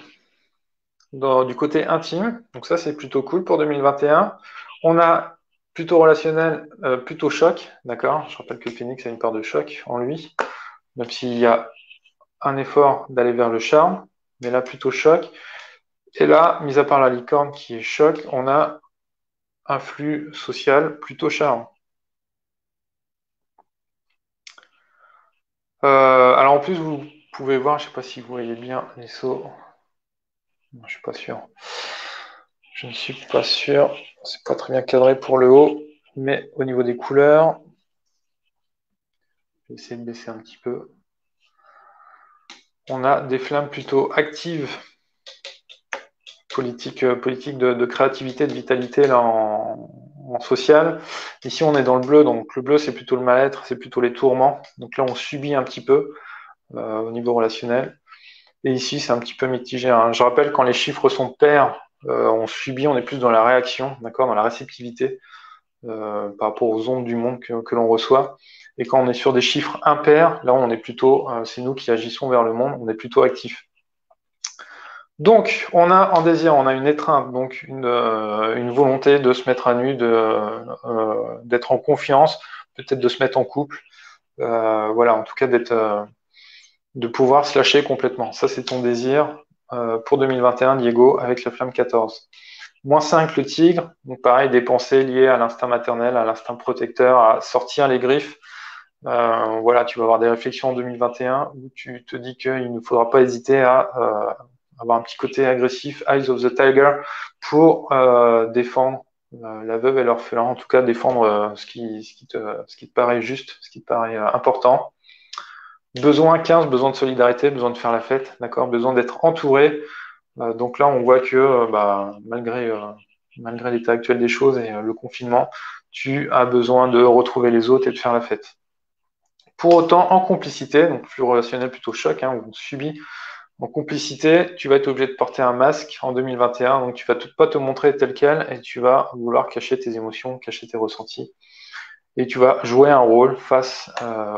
du côté intime. Donc ça, c'est plutôt cool pour 2021. On a plutôt relationnel, plutôt choc. D'accord? Je rappelle que le Phénix a une part de choc en lui, même s'il y a un effort d'aller vers le charme. Mais là, plutôt choc. Et là, mis à part la licorne qui est choc, on a un flux social plutôt charme. Alors en plus, vous pouvez voir, je ne sais pas si vous voyez bien les sauts. Non, je suis pas sûr. Je ne suis pas sûr. C'est pas très bien cadré pour le haut, mais au niveau des couleurs, je vais essayer de baisser un petit peu. On a des flammes plutôt actives, politique de créativité, de vitalité là en social. Ici, on est dans le bleu, donc le bleu c'est plutôt le mal-être, c'est plutôt les tourments. Donc là, on subit un petit peu au niveau relationnel. Et ici, c'est un petit peu mitigé, hein. Je rappelle, quand les chiffres sont pairs, on subit, on est plus dans la réaction, d'accord, dans la réceptivité par rapport aux ondes du monde que l'on reçoit. Et quand on est sur des chiffres impairs, là, on est plutôt, c'est nous qui agissons vers le monde, on est plutôt actif. Donc, on a en désir, on a une étreinte, donc une volonté de se mettre à nu, d'être en confiance, peut-être de se mettre en couple, voilà, en tout cas de pouvoir se lâcher complètement. Ça, c'est ton désir pour 2021, Diego, avec la flamme 14. -5, le tigre. Donc, pareil, des pensées liées à l'instinct maternel, à l'instinct protecteur, à sortir les griffes. Voilà, tu vas avoir des réflexions en 2021 où tu te dis qu'il ne faudra pas hésiter à avoir un petit côté agressif, Eyes of the Tiger, pour défendre la veuve et l'orphelin, en tout cas défendre ce qui te paraît juste, ce qui te paraît important. Besoin 15, besoin de solidarité, besoin de faire la fête, d'accord, besoin d'être entouré. Donc là, on voit que malgré l'état actuel des choses et le confinement, tu as besoin de retrouver les autres et de faire la fête. Pour autant, en complicité, donc flux relationnel plutôt choc, hein, où on subit, en complicité, tu vas être obligé de porter un masque en 2021, donc tu vas pas te montrer tel quel et tu vas vouloir cacher tes émotions, cacher tes ressentis. Et tu vas jouer un rôle face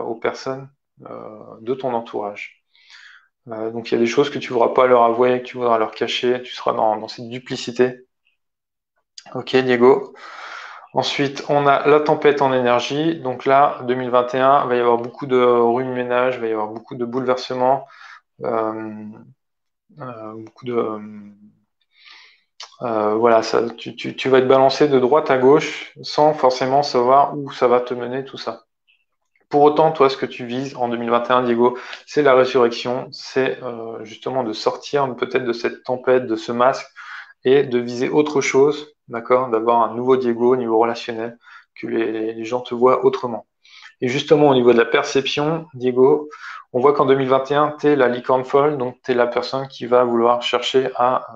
aux personnes de ton entourage. Donc il y a des choses que tu ne voudras pas leur avouer, que tu voudras leur cacher, tu seras dans cette duplicité. Ok, Diego. Ensuite, on a la tempête en énergie. Donc là, 2021, il va y avoir beaucoup de remue-ménage, il va y avoir beaucoup de bouleversements, beaucoup de... voilà, ça, tu vas être balancé de droite à gauche sans forcément savoir où ça va te mener, tout ça. Pour autant, toi, ce que tu vises en 2021, Diego, c'est la résurrection, c'est justement de sortir peut-être de cette tempête, de ce masque, et de viser autre chose, d'accord, d'avoir un nouveau Diego au niveau relationnel, que les gens te voient autrement. Et justement, au niveau de la perception, Diego, on voit qu'en 2021, tu es la licorne folle, donc tu es la personne qui va vouloir chercher à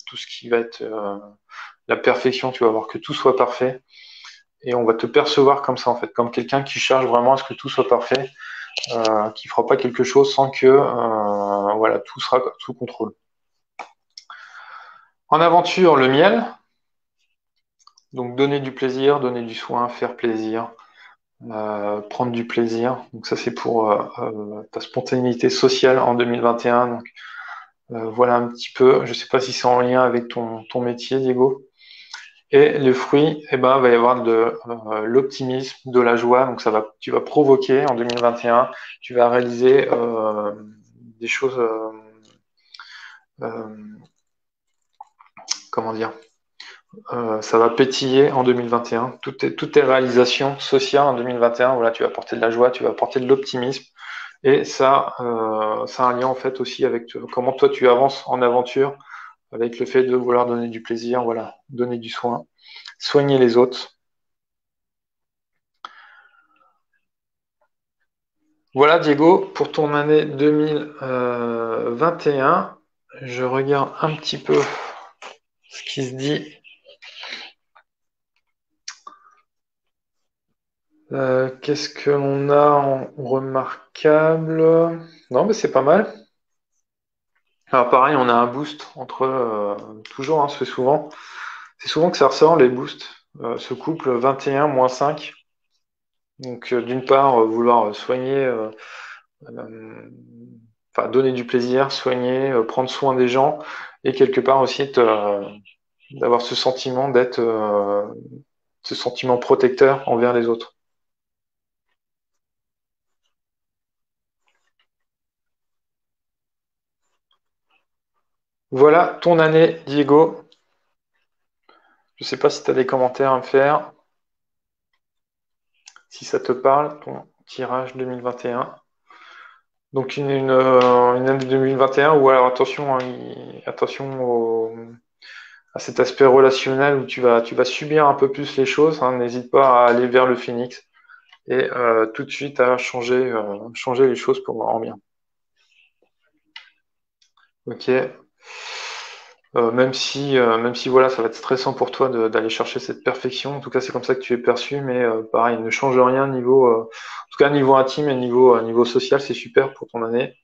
tout ce qui va être la perfection, tu vas voir que tout soit parfait. Et on va te percevoir comme ça, en fait, comme quelqu'un qui cherche vraiment à ce que tout soit parfait, qui fera pas quelque chose sans que voilà, tout sera sous contrôle. En aventure, le miel. Donc donner du plaisir, donner du soin, faire plaisir, prendre du plaisir. Donc ça c'est pour ta spontanéité sociale en 2021. Donc voilà un petit peu. Je sais pas si c'est en lien avec ton métier, Diego. Et les fruits, eh ben, il va y avoir de l'optimisme, de la joie. Donc tu vas provoquer en 2021, tu vas réaliser des choses, euh, comment dire, ça va pétiller en 2021. Toutes tes réalisations sociales en 2021, voilà, tu vas apporter de la joie, tu vas apporter de l'optimisme. Et ça a un lien en fait aussi avec comment toi tu avances en aventure, avec le fait de vouloir donner du plaisir, voilà, donner du soin, soigner les autres. Voilà, Diego, pour ton année 2021, je regarde un petit peu ce qui se dit. Qu'est-ce que l'on a en remarquable? Non, mais c'est pas mal. Alors pareil, on a un boost entre toujours, hein, c'est souvent que ça ressort les boosts. Ce couple 21 moins 5. Donc d'une part, vouloir soigner, enfin donner du plaisir, soigner, prendre soin des gens, et quelque part aussi d'avoir ce sentiment d'être ce sentiment protecteur envers les autres. Voilà ton année, Diego. Je sais pas si tu as des commentaires à me faire, si ça te parle, ton tirage 2021. Donc une année 2021 où alors attention, hein, attention à cet aspect relationnel où tu vas subir un peu plus les choses. Hein. N'hésite pas à aller vers le phénix et tout de suite à changer les choses pour en bien. Ok. Même si voilà, ça va être stressant pour toi d'aller chercher cette perfection. En tout cas, c'est comme ça que tu es perçu, mais pareil, ne change rien en tout cas niveau intime et niveau social, c'est super pour ton année.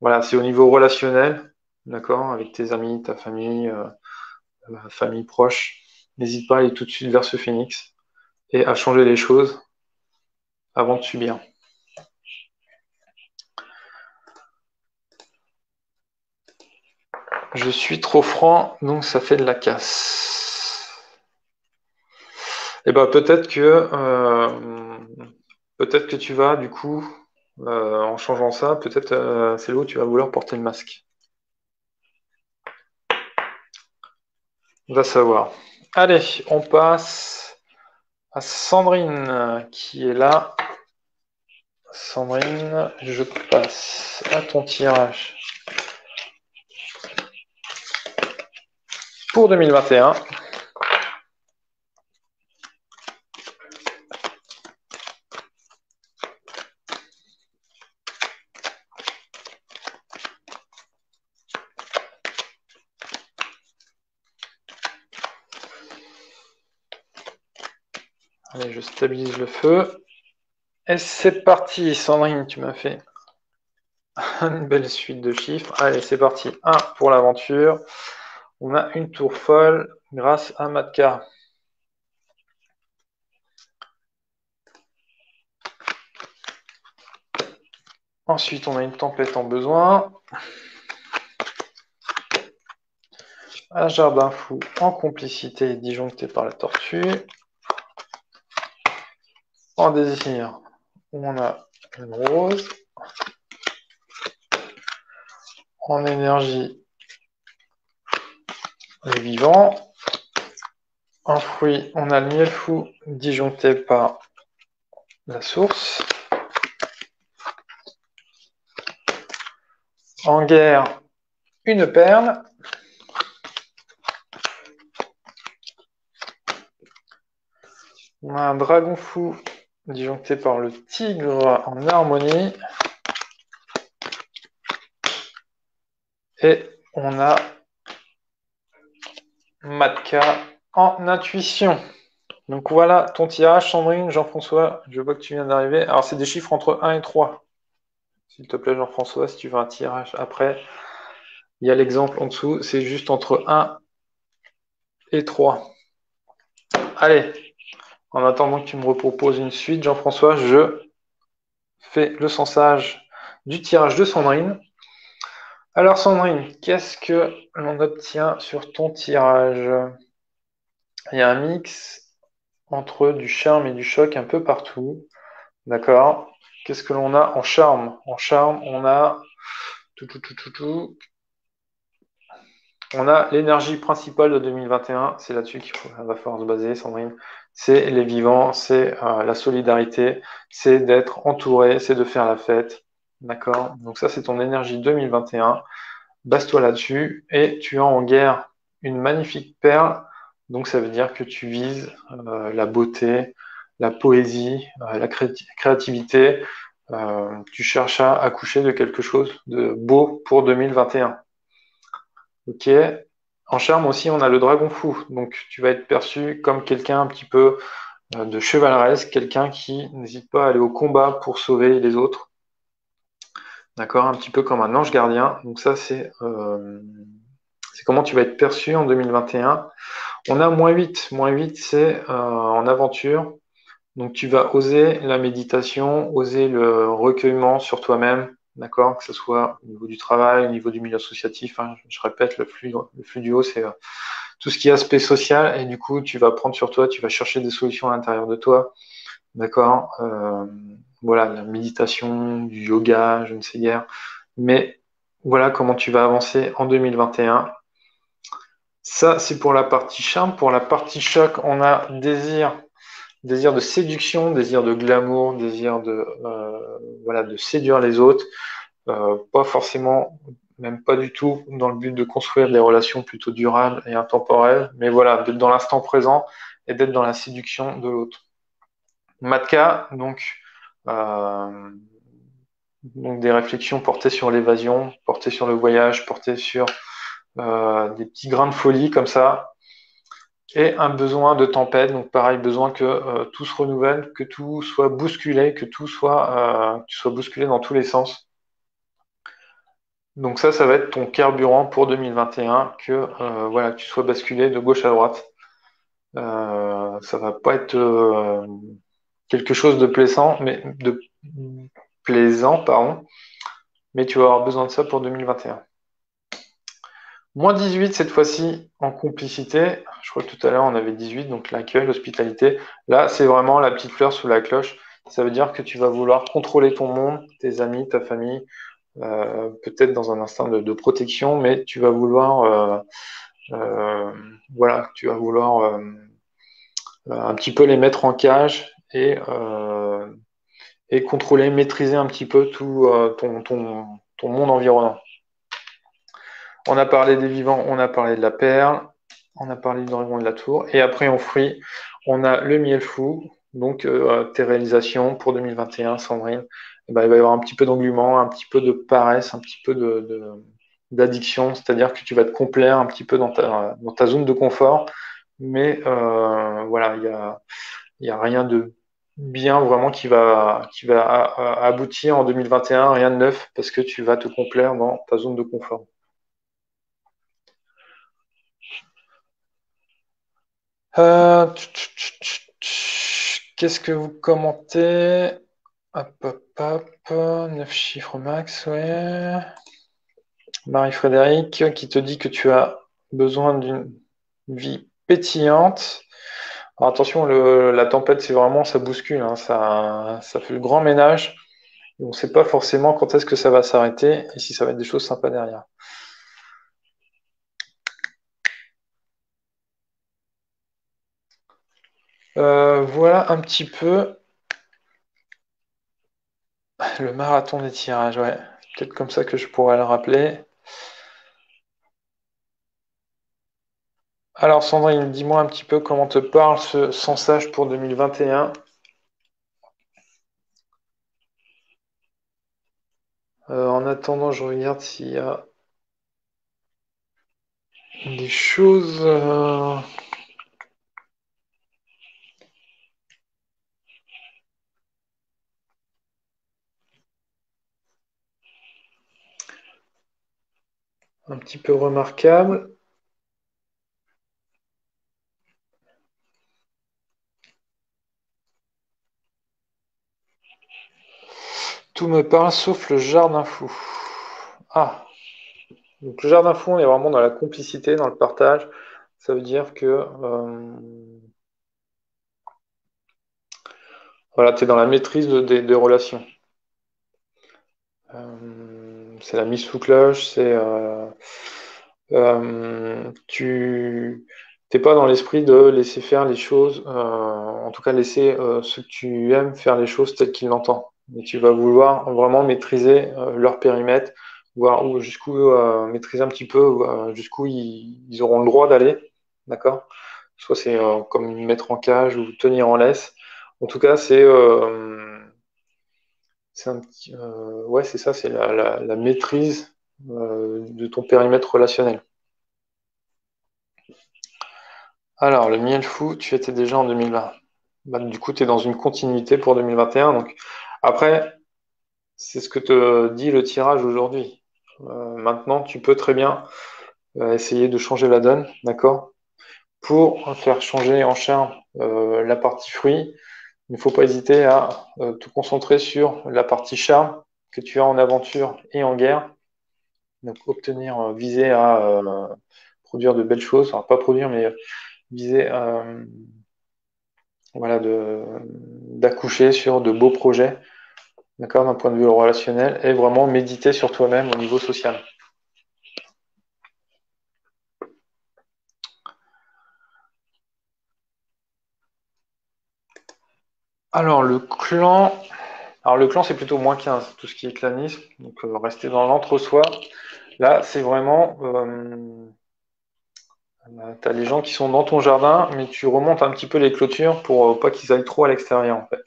Voilà, c'est au niveau relationnel, d'accord, avec tes amis, ta famille, famille proche. N'hésite pas à aller tout de suite vers ce phénix et à changer les choses avant de subir. Je suis trop franc, donc ça fait de la casse. Et ben peut-être que tu vas du coup en changeant ça, peut-être c'est là où tu vas vouloir porter le masque. On va savoir. Allez, on passe à Sandrine qui est là. Sandrine, je passe à ton tirage pour 2021. Allez, je stabilise le feu. Et c'est parti, Sandrine, tu m'as fait une belle suite de chiffres. Allez, c'est parti. 1 pour l'aventure. On a une tour folle grâce à Matka. Ensuite, on a une tempête en besoin. Un jardin fou en complicité disjoncté par la tortue. En désir, on a une rose. En énergie, le vivant. En fruit, on a le miel fou disjoncté par la source. En guerre, une perle. On a un dragon fou disjoncté par le tigre en harmonie. Et on a Matka en intuition. Donc voilà ton tirage, Sandrine, Jean-François, je vois que tu viens d'arriver. Alors c'est des chiffres entre 1 et 3. S'il te plaît, Jean-François, si tu veux un tirage après, il y a l'exemple en dessous, c'est juste entre 1 et 3. Allez, en attendant que tu me reproposes une suite, Jean-François, je fais le sensage du tirage de Sandrine. Alors Sandrine, qu'est-ce que l'on obtient sur ton tirage? Il y a un mix entre du charme et du choc un peu partout. D'accord. Qu'est-ce que l'on a en charme? En charme, on a On a l'énergie principale de 2021. C'est là-dessus qu'il va falloir se baser, Sandrine. C'est les vivants, c'est la solidarité, c'est d'être entouré, c'est de faire la fête. D'accord? Donc ça, c'est ton énergie 2021. Base-toi là-dessus et tu as en guerre une magnifique perle. Donc ça veut dire que tu vises la beauté, la poésie, la créativité. Tu cherches à accoucher de quelque chose de beau pour 2021. Ok. En charme aussi, on a le dragon fou. Donc, tu vas être perçu comme quelqu'un un petit peu de chevaleresque, quelqu'un qui n'hésite pas à aller au combat pour sauver les autres. D'accord? Un petit peu comme un ange gardien. Donc ça, c'est comment tu vas être perçu en 2021. On a -8. -8, c'est en aventure. Donc tu vas oser la méditation, oser le recueillement sur toi-même, d'accord? Que ce soit au niveau du travail, au niveau du milieu associatif, hein. Je répète, le flux du haut, c'est tout ce qui est aspect social, et du coup, tu vas prendre sur toi, tu vas chercher des solutions à l'intérieur de toi, d'accord? Voilà, la méditation, du yoga, je ne sais guère. Mais voilà comment tu vas avancer en 2021. Ça, c'est pour la partie charme. Pour la partie choc, on a désir de séduction, désir de glamour, désir de voilà de séduire les autres, pas forcément, même pas du tout dans le but de construire des relations plutôt durables et intemporelles, mais voilà d'être dans l'instant présent et d'être dans la séduction de l'autre. Matka, euh, donc des réflexions portées sur l'évasion, portées sur le voyage, portées sur des petits grains de folie comme ça, et un besoin de tempête, donc pareil, besoin que tout se renouvelle, que tout soit bousculé, que tu sois bousculé dans tous les sens. Donc ça va être ton carburant pour 2021, que voilà, que tu sois basculé de gauche à droite. Ça va pas être quelque chose de plaisant, pardon, mais tu vas avoir besoin de ça pour 2021. -18 cette fois-ci en complicité. Je crois que tout à l'heure on avait 18, donc l'accueil, l'hospitalité. Là, c'est vraiment la petite fleur sous la cloche. Ça veut dire que tu vas vouloir contrôler ton monde, tes amis, ta famille, peut-être dans un instinct de protection, mais tu vas vouloir, voilà, tu vas vouloir un petit peu les mettre en cage et contrôler, maîtriser un petit peu tout ton monde environnant. On a parlé des vivants, on a parlé de la perle, on a parlé du dragon et de la tour. Et après, en fruit, on a le miel fou. Donc, tes réalisations pour 2021, Sandrine, eh ben, il va y avoir un petit peu d'engouement, un petit peu de paresse, un petit peu d'addiction. C'est-à-dire que tu vas te complaire un petit peu dans ta zone de confort. Mais voilà, il y a rien de bien vraiment qui va aboutir en 2021, rien de neuf, parce que tu vas te complaire dans ta zone de confort. Qu'est-ce que vous commentez? Hop, hop, hop. 9 chiffres max, ouais. Marie-Frédéric qui te dit que tu as besoin d'une vie pétillante. Alors attention, la tempête, c'est vraiment, ça bouscule, hein, ça fait le grand ménage. On ne sait pas forcément quand est-ce que ça va s'arrêter et si ça va être des choses sympas derrière. Voilà un petit peu le marathon des tirages, ouais. Peut-être comme ça que je pourrais le rappeler. Alors Sandrine, dis-moi un petit peu comment te parle ce sans sage pour 2021. En attendant, je regarde s'il y a des choses un petit peu remarquables. Tout me parle sauf le jardin fou. Ah, donc le jardin fou, on est vraiment dans la complicité, dans le partage. Ça veut dire que voilà, tu es dans la maîtrise des relations. C'est la mise sous cloche, tu t'es pas dans l'esprit de laisser faire les choses, en tout cas laisser ceux que tu aimes faire les choses telles qu'ils l'entendent. Mais tu vas vouloir vraiment maîtriser leur périmètre, voir où jusqu'où maîtriser un petit peu jusqu'où ils auront le droit d'aller, d'accord? Soit c'est comme mettre en cage ou tenir en laisse. En tout cas, c'est un petit, ouais, c'est ça, c'est la maîtrise de ton périmètre relationnel. Alors, le miel fou, tu étais déjà en 2020. Bah, du coup, tu es dans une continuité pour 2021. Donc, après, c'est ce que te dit le tirage aujourd'hui. Maintenant, tu peux très bien essayer de changer la donne, d'accord? Pour faire changer en charme la partie fruit, il ne faut pas hésiter à te concentrer sur la partie charme que tu as en aventure et en guerre. Donc, obtenir, viser à produire de belles choses. Alors, pas produire, mais viser voilà, d'accoucher sur de beaux projets, d'accord, d'un point de vue relationnel, et vraiment méditer sur toi-même au niveau social. Alors le clan c'est plutôt -15, tout ce qui est clanisme, donc rester dans l'entre-soi. Là, c'est vraiment, tu as les gens qui sont dans ton jardin, mais tu remontes un petit peu les clôtures pour pas qu'ils aillent trop à l'extérieur en fait.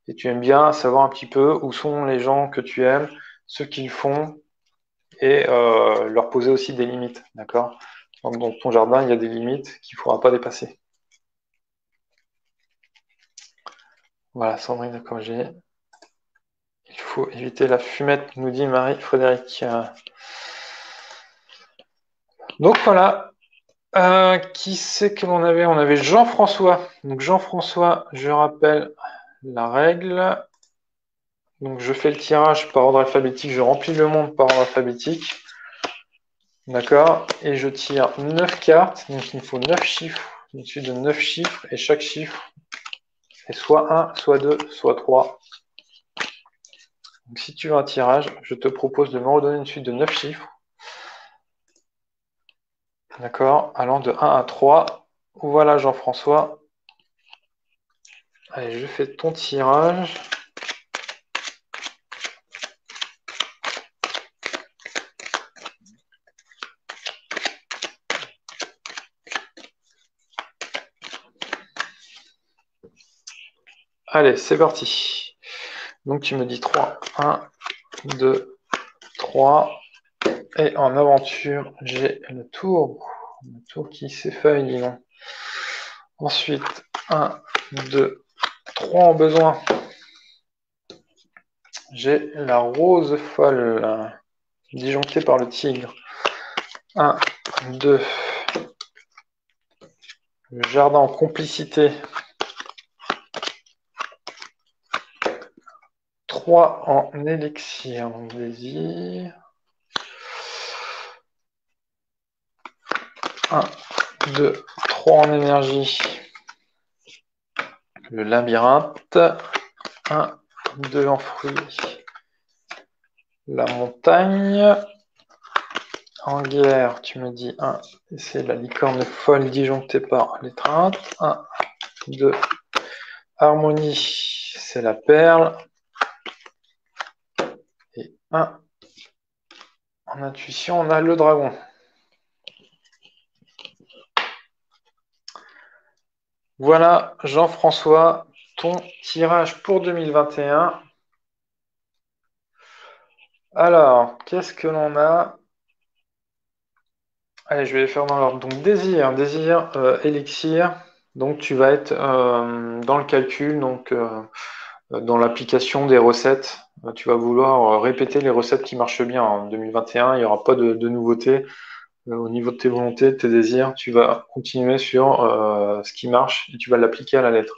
Et tu aimes bien savoir un petit peu où sont les gens que tu aimes, ce qu'ils font, et leur poser aussi des limites, d'accord? Donc, dans ton jardin, il y a des limites qu'il ne faudra pas dépasser. Voilà, Sandrine de Corgier. Il faut éviter la fumette, nous dit Marie-Frédéric. Donc voilà. Qui c'est que l'on avait? On avait Jean-François. Donc Jean-François, je rappelle la règle. Donc je fais le tirage par ordre alphabétique, je remplis le monde par ordre alphabétique. D'accord? Et je tire 9 cartes. Donc il me faut 9 chiffres. Au-dessus de 9 chiffres. Et chaque chiffre est soit 1, soit 2, soit 3. Donc si tu veux un tirage, je te propose de me redonner une suite de 9 chiffres. D'accord? Allant de 1 à 3. Voilà Jean-François. Allez, je fais ton tirage. Allez, c'est parti. Donc tu me dis 3. 1, 2, 3. Et en aventure, j'ai le tour. Le tour qui s'effeuille, dis donc. Ensuite, 1, 2, 3 en besoin. J'ai la rose folle, disjonctée par le tigre. 1, 2. Le jardin en complicité. 3 en élixir, donc désir. 1, 2, 3 en énergie. Le labyrinthe. 1, 2 en fruits. La montagne. En guerre, tu me dis 1. C'est la licorne folle disjonctée par l'étreinte. 1, 2. Harmonie, c'est la perle. Et 1. En intuition, on a le dragon. Voilà, Jean-François, ton tirage pour 2021. Alors, qu'est-ce que l'on a? Allez, je vais les faire dans l'ordre. Donc, désir, élixir. Donc, tu vas être dans le calcul, donc dans l'application des recettes. Tu vas vouloir répéter les recettes qui marchent bien en 2021. Il n'y aura pas de nouveautés. Au niveau de tes volontés, de tes désirs, tu vas continuer sur ce qui marche et tu vas l'appliquer à la lettre.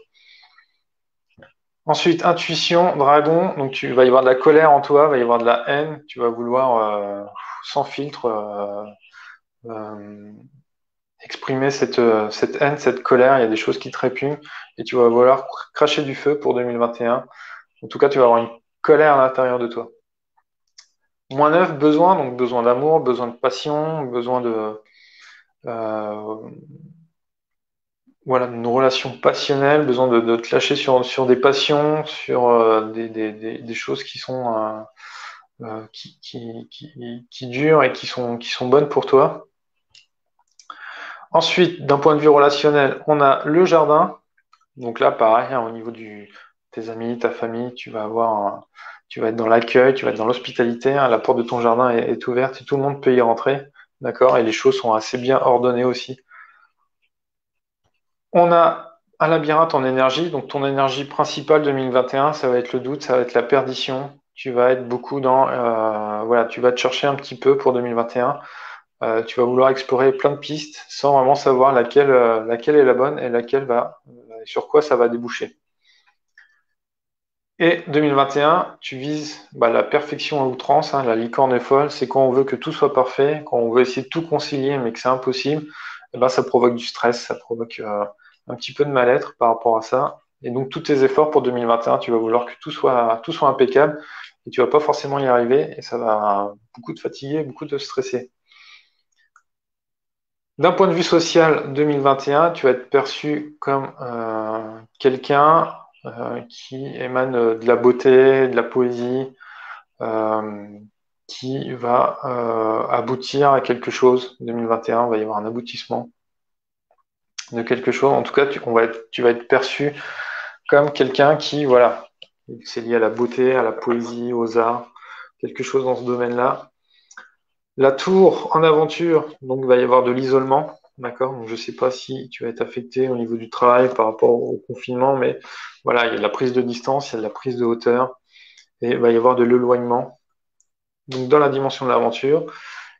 Ensuite, intuition, dragon. Donc, tu vas y avoir de la colère en toi, va y avoir de la haine. Tu vas vouloir, sans filtre, euh, exprimer cette haine, cette colère. Il y a des choses qui te répugnent et tu vas vouloir cracher du feu pour 2021. En tout cas, tu vas avoir une colère à l'intérieur de toi. -9, besoin, donc besoin d'amour, besoin de passion, besoin de voilà, une relation passionnelle, besoin de te lâcher sur des passions, sur des choses qui sont qui durent et qui sont bonnes pour toi. Ensuite, d'un point de vue relationnel, on a le jardin. Donc là, pareil, hein, au niveau tes amis, ta famille, tu vas être dans l'accueil, tu vas être dans l'hospitalité, hein, la porte de ton jardin est ouverte et tout le monde peut y rentrer, d'accord? Et les choses sont assez bien ordonnées aussi. On a un labyrinthe en énergie. Donc, ton énergie principale 2021, ça va être le doute, ça va être la perdition. Tu vas être beaucoup dans, voilà, tu vas te chercher un petit peu pour 2021. Tu vas vouloir explorer plein de pistes sans vraiment savoir laquelle est la bonne et laquelle sur quoi ça va déboucher. Et 2021, tu vises la perfection à outrance, hein, la licorne folle, c'est quand on veut que tout soit parfait, quand on veut essayer de tout concilier mais que c'est impossible, eh ben, ça provoque du stress, ça provoque un petit peu de mal-être par rapport à ça. Et donc tous tes efforts pour 2021, tu vas vouloir que tout soit impeccable et tu vas pas forcément y arriver et ça va beaucoup te fatiguer, beaucoup te stresser. D'un point de vue social, 2021, tu vas être perçu comme quelqu'un qui émane de la beauté, de la poésie, euh, qui va aboutir à quelque chose. 2021, il va y avoir un aboutissement de quelque chose. En tout cas, tu vas être perçu comme quelqu'un qui, voilà, c'est lié à la beauté, à la poésie, aux arts, quelque chose dans ce domaine-là. La tour en aventure, donc il va y avoir de l'isolement, d'accord? Donc je ne sais pas si tu vas être affecté au niveau du travail par rapport au confinement, mais voilà, il y a de la prise de distance, il y a de la prise de hauteur, et il va y avoir de l'éloignement. Donc dans la dimension de l'aventure.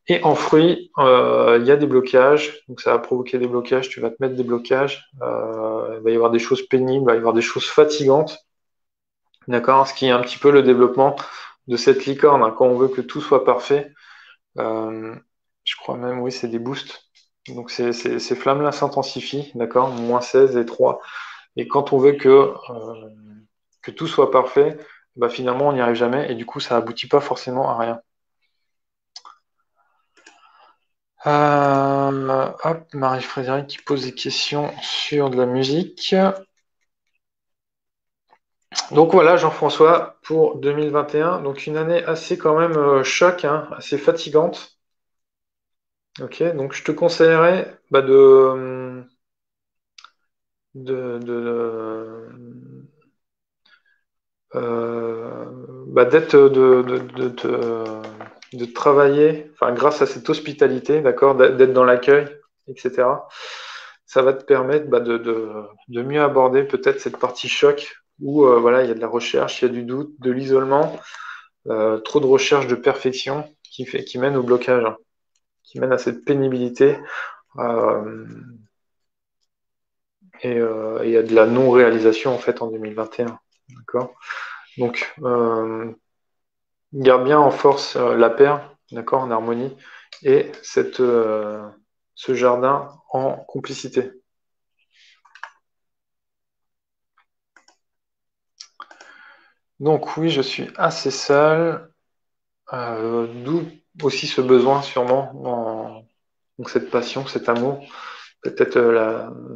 Et en fruit, il y a des blocages, donc ça va provoquer des blocages, tu vas te mettre des blocages, il va y avoir des choses pénibles, il va y avoir des choses fatigantes, d'accord? Ce qui est un petit peu le développement de cette licorne, hein. Quand on veut que tout soit parfait, euh, je crois même, oui, c'est des boosts. Donc ces flammes-là s'intensifient, d'accord? -16 et 3. Et quand on veut que tout soit parfait, bah finalement on n'y arrive jamais et du coup ça aboutit pas forcément à rien. Hop, Marie-Frédéric qui pose des questions sur de la musique. Donc voilà, Jean-François, pour 2021, donc une année assez quand même choc, hein, assez fatigante. Ok, donc je te conseillerais de, d'être de travailler, enfin grâce à cette hospitalité, d'accord, d'être dans l'accueil, etc. Ça va te permettre de mieux aborder peut-être cette partie choc où voilà, il y a de la recherche, il y a du doute, de l'isolement, trop de recherche de perfection qui mène au blocage, hein, qui mène à cette pénibilité euh, et il y a de la non-réalisation en fait en 2021. D'accord? Donc, garde bien en force la paire, d'accord, en harmonie, et ce jardin en complicité. Donc oui, je suis assez seul, d'où aussi ce besoin sûrement, donc cette passion, cet amour, peut-être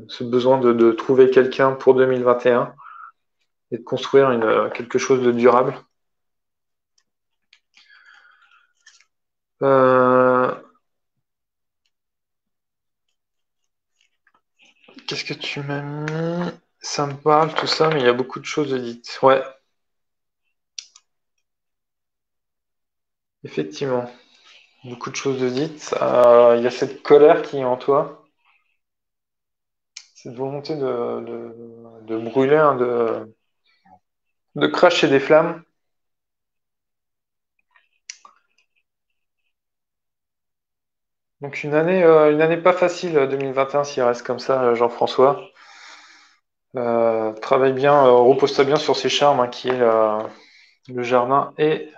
ce besoin de trouver quelqu'un pour 2021 et de construire quelque chose de durable. Euh, Qu'est-ce que tu m'as mis? Ça me parle tout ça, mais il y a beaucoup de choses dites. Ouais, effectivement. Beaucoup de choses dites. Il y a cette colère qui est en toi, cette volonté de brûler, hein, de cracher des flammes. Donc une année pas facile, 2021, s'il reste comme ça, Jean-François. Travaille bien, repose-toi bien sur ces charmes, hein, qui est le jardin. Et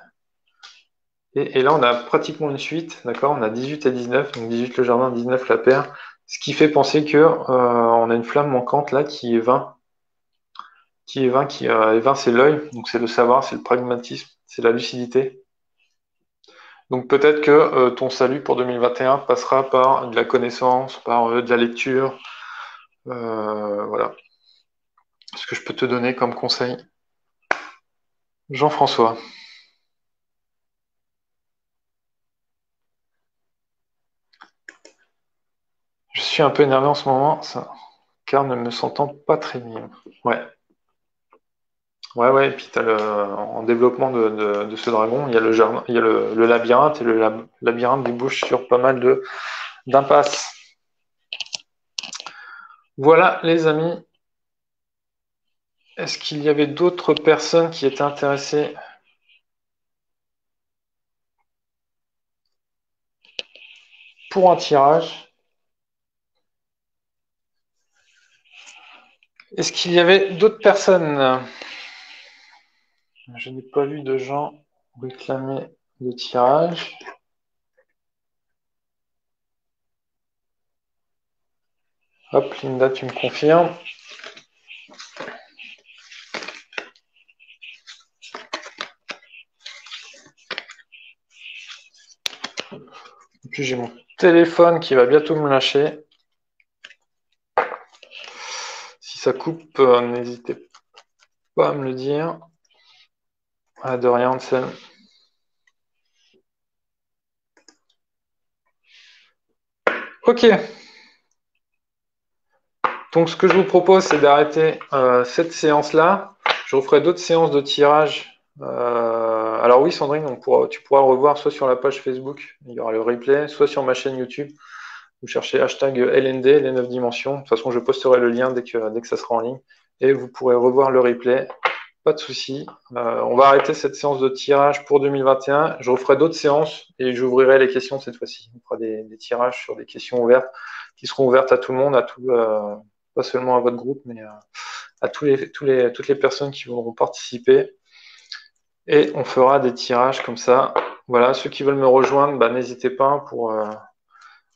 là, on a pratiquement une suite, d'accord? On a 18 et 19, donc 18 le jardin, 19 la paire. Ce qui fait penser que on a une flamme manquante là qui est 20. Et 20 c'est l'œil, donc c'est le savoir, c'est le pragmatisme, c'est la lucidité. Donc peut-être que ton salut pour 2021 passera par de la connaissance, par de la lecture. Voilà ce que je peux te donner comme conseil. Jean-François, je suis un peu énervé en ce moment, car ne me sentant pas très bien. Ouais, ouais, et puis en développement de ce dragon, il y a le jardin, il y a le labyrinthe, et labyrinthe débouche sur pas mal d'impasses. Voilà, les amis. Est-ce qu'il y avait d'autres personnes qui étaient intéressées pour un tirage? Est-ce qu'il y avait d'autres personnes? Je n'ai pas vu de gens réclamer de tirage. Hop, Linda, tu me confirmes. Et puis j'ai mon téléphone qui va bientôt me lâcher. Si ça coupe, n'hésitez pas à me le dire. Ah, de rien, Anselme. Ok. Donc ce que je vous propose, c'est d'arrêter cette séance-là. Je referai d'autres séances de tirage. Alors oui, Sandrine, tu pourras le revoir soit sur la page Facebook, il y aura le replay, soit sur ma chaîne YouTube. Vous cherchez hashtag LND, les 9 dimensions. De toute façon, je posterai le lien dès que ça sera en ligne. Et vous pourrez revoir le replay. Pas de souci. On va arrêter cette séance de tirage pour 2021. Je referai d'autres séances et j'ouvrirai les questions cette fois-ci. On fera des tirages sur des questions ouvertes qui seront ouvertes à tout le monde, pas seulement à votre groupe, mais à toutes les personnes qui voudront participer. Et on fera des tirages comme ça. Voilà, ceux qui veulent me rejoindre, n'hésitez pas pour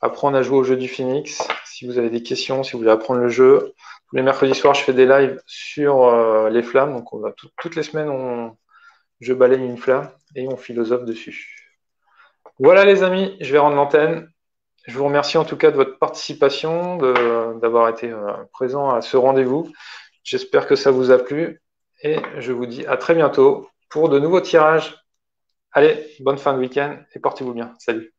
apprendre à jouer au jeu du Phoenix. Si vous avez des questions, si vous voulez apprendre le jeu, tous les mercredis soirs, je fais des lives sur les flammes. Donc, toutes les semaines, je balaye une flamme et on philosophe dessus. Voilà, les amis, je vais rendre l'antenne. Je vous remercie en tout cas de votre participation, d'avoir été présent à ce rendez-vous. J'espère que ça vous a plu et je vous dis à très bientôt pour de nouveaux tirages. Allez, bonne fin de week-end et portez-vous bien. Salut.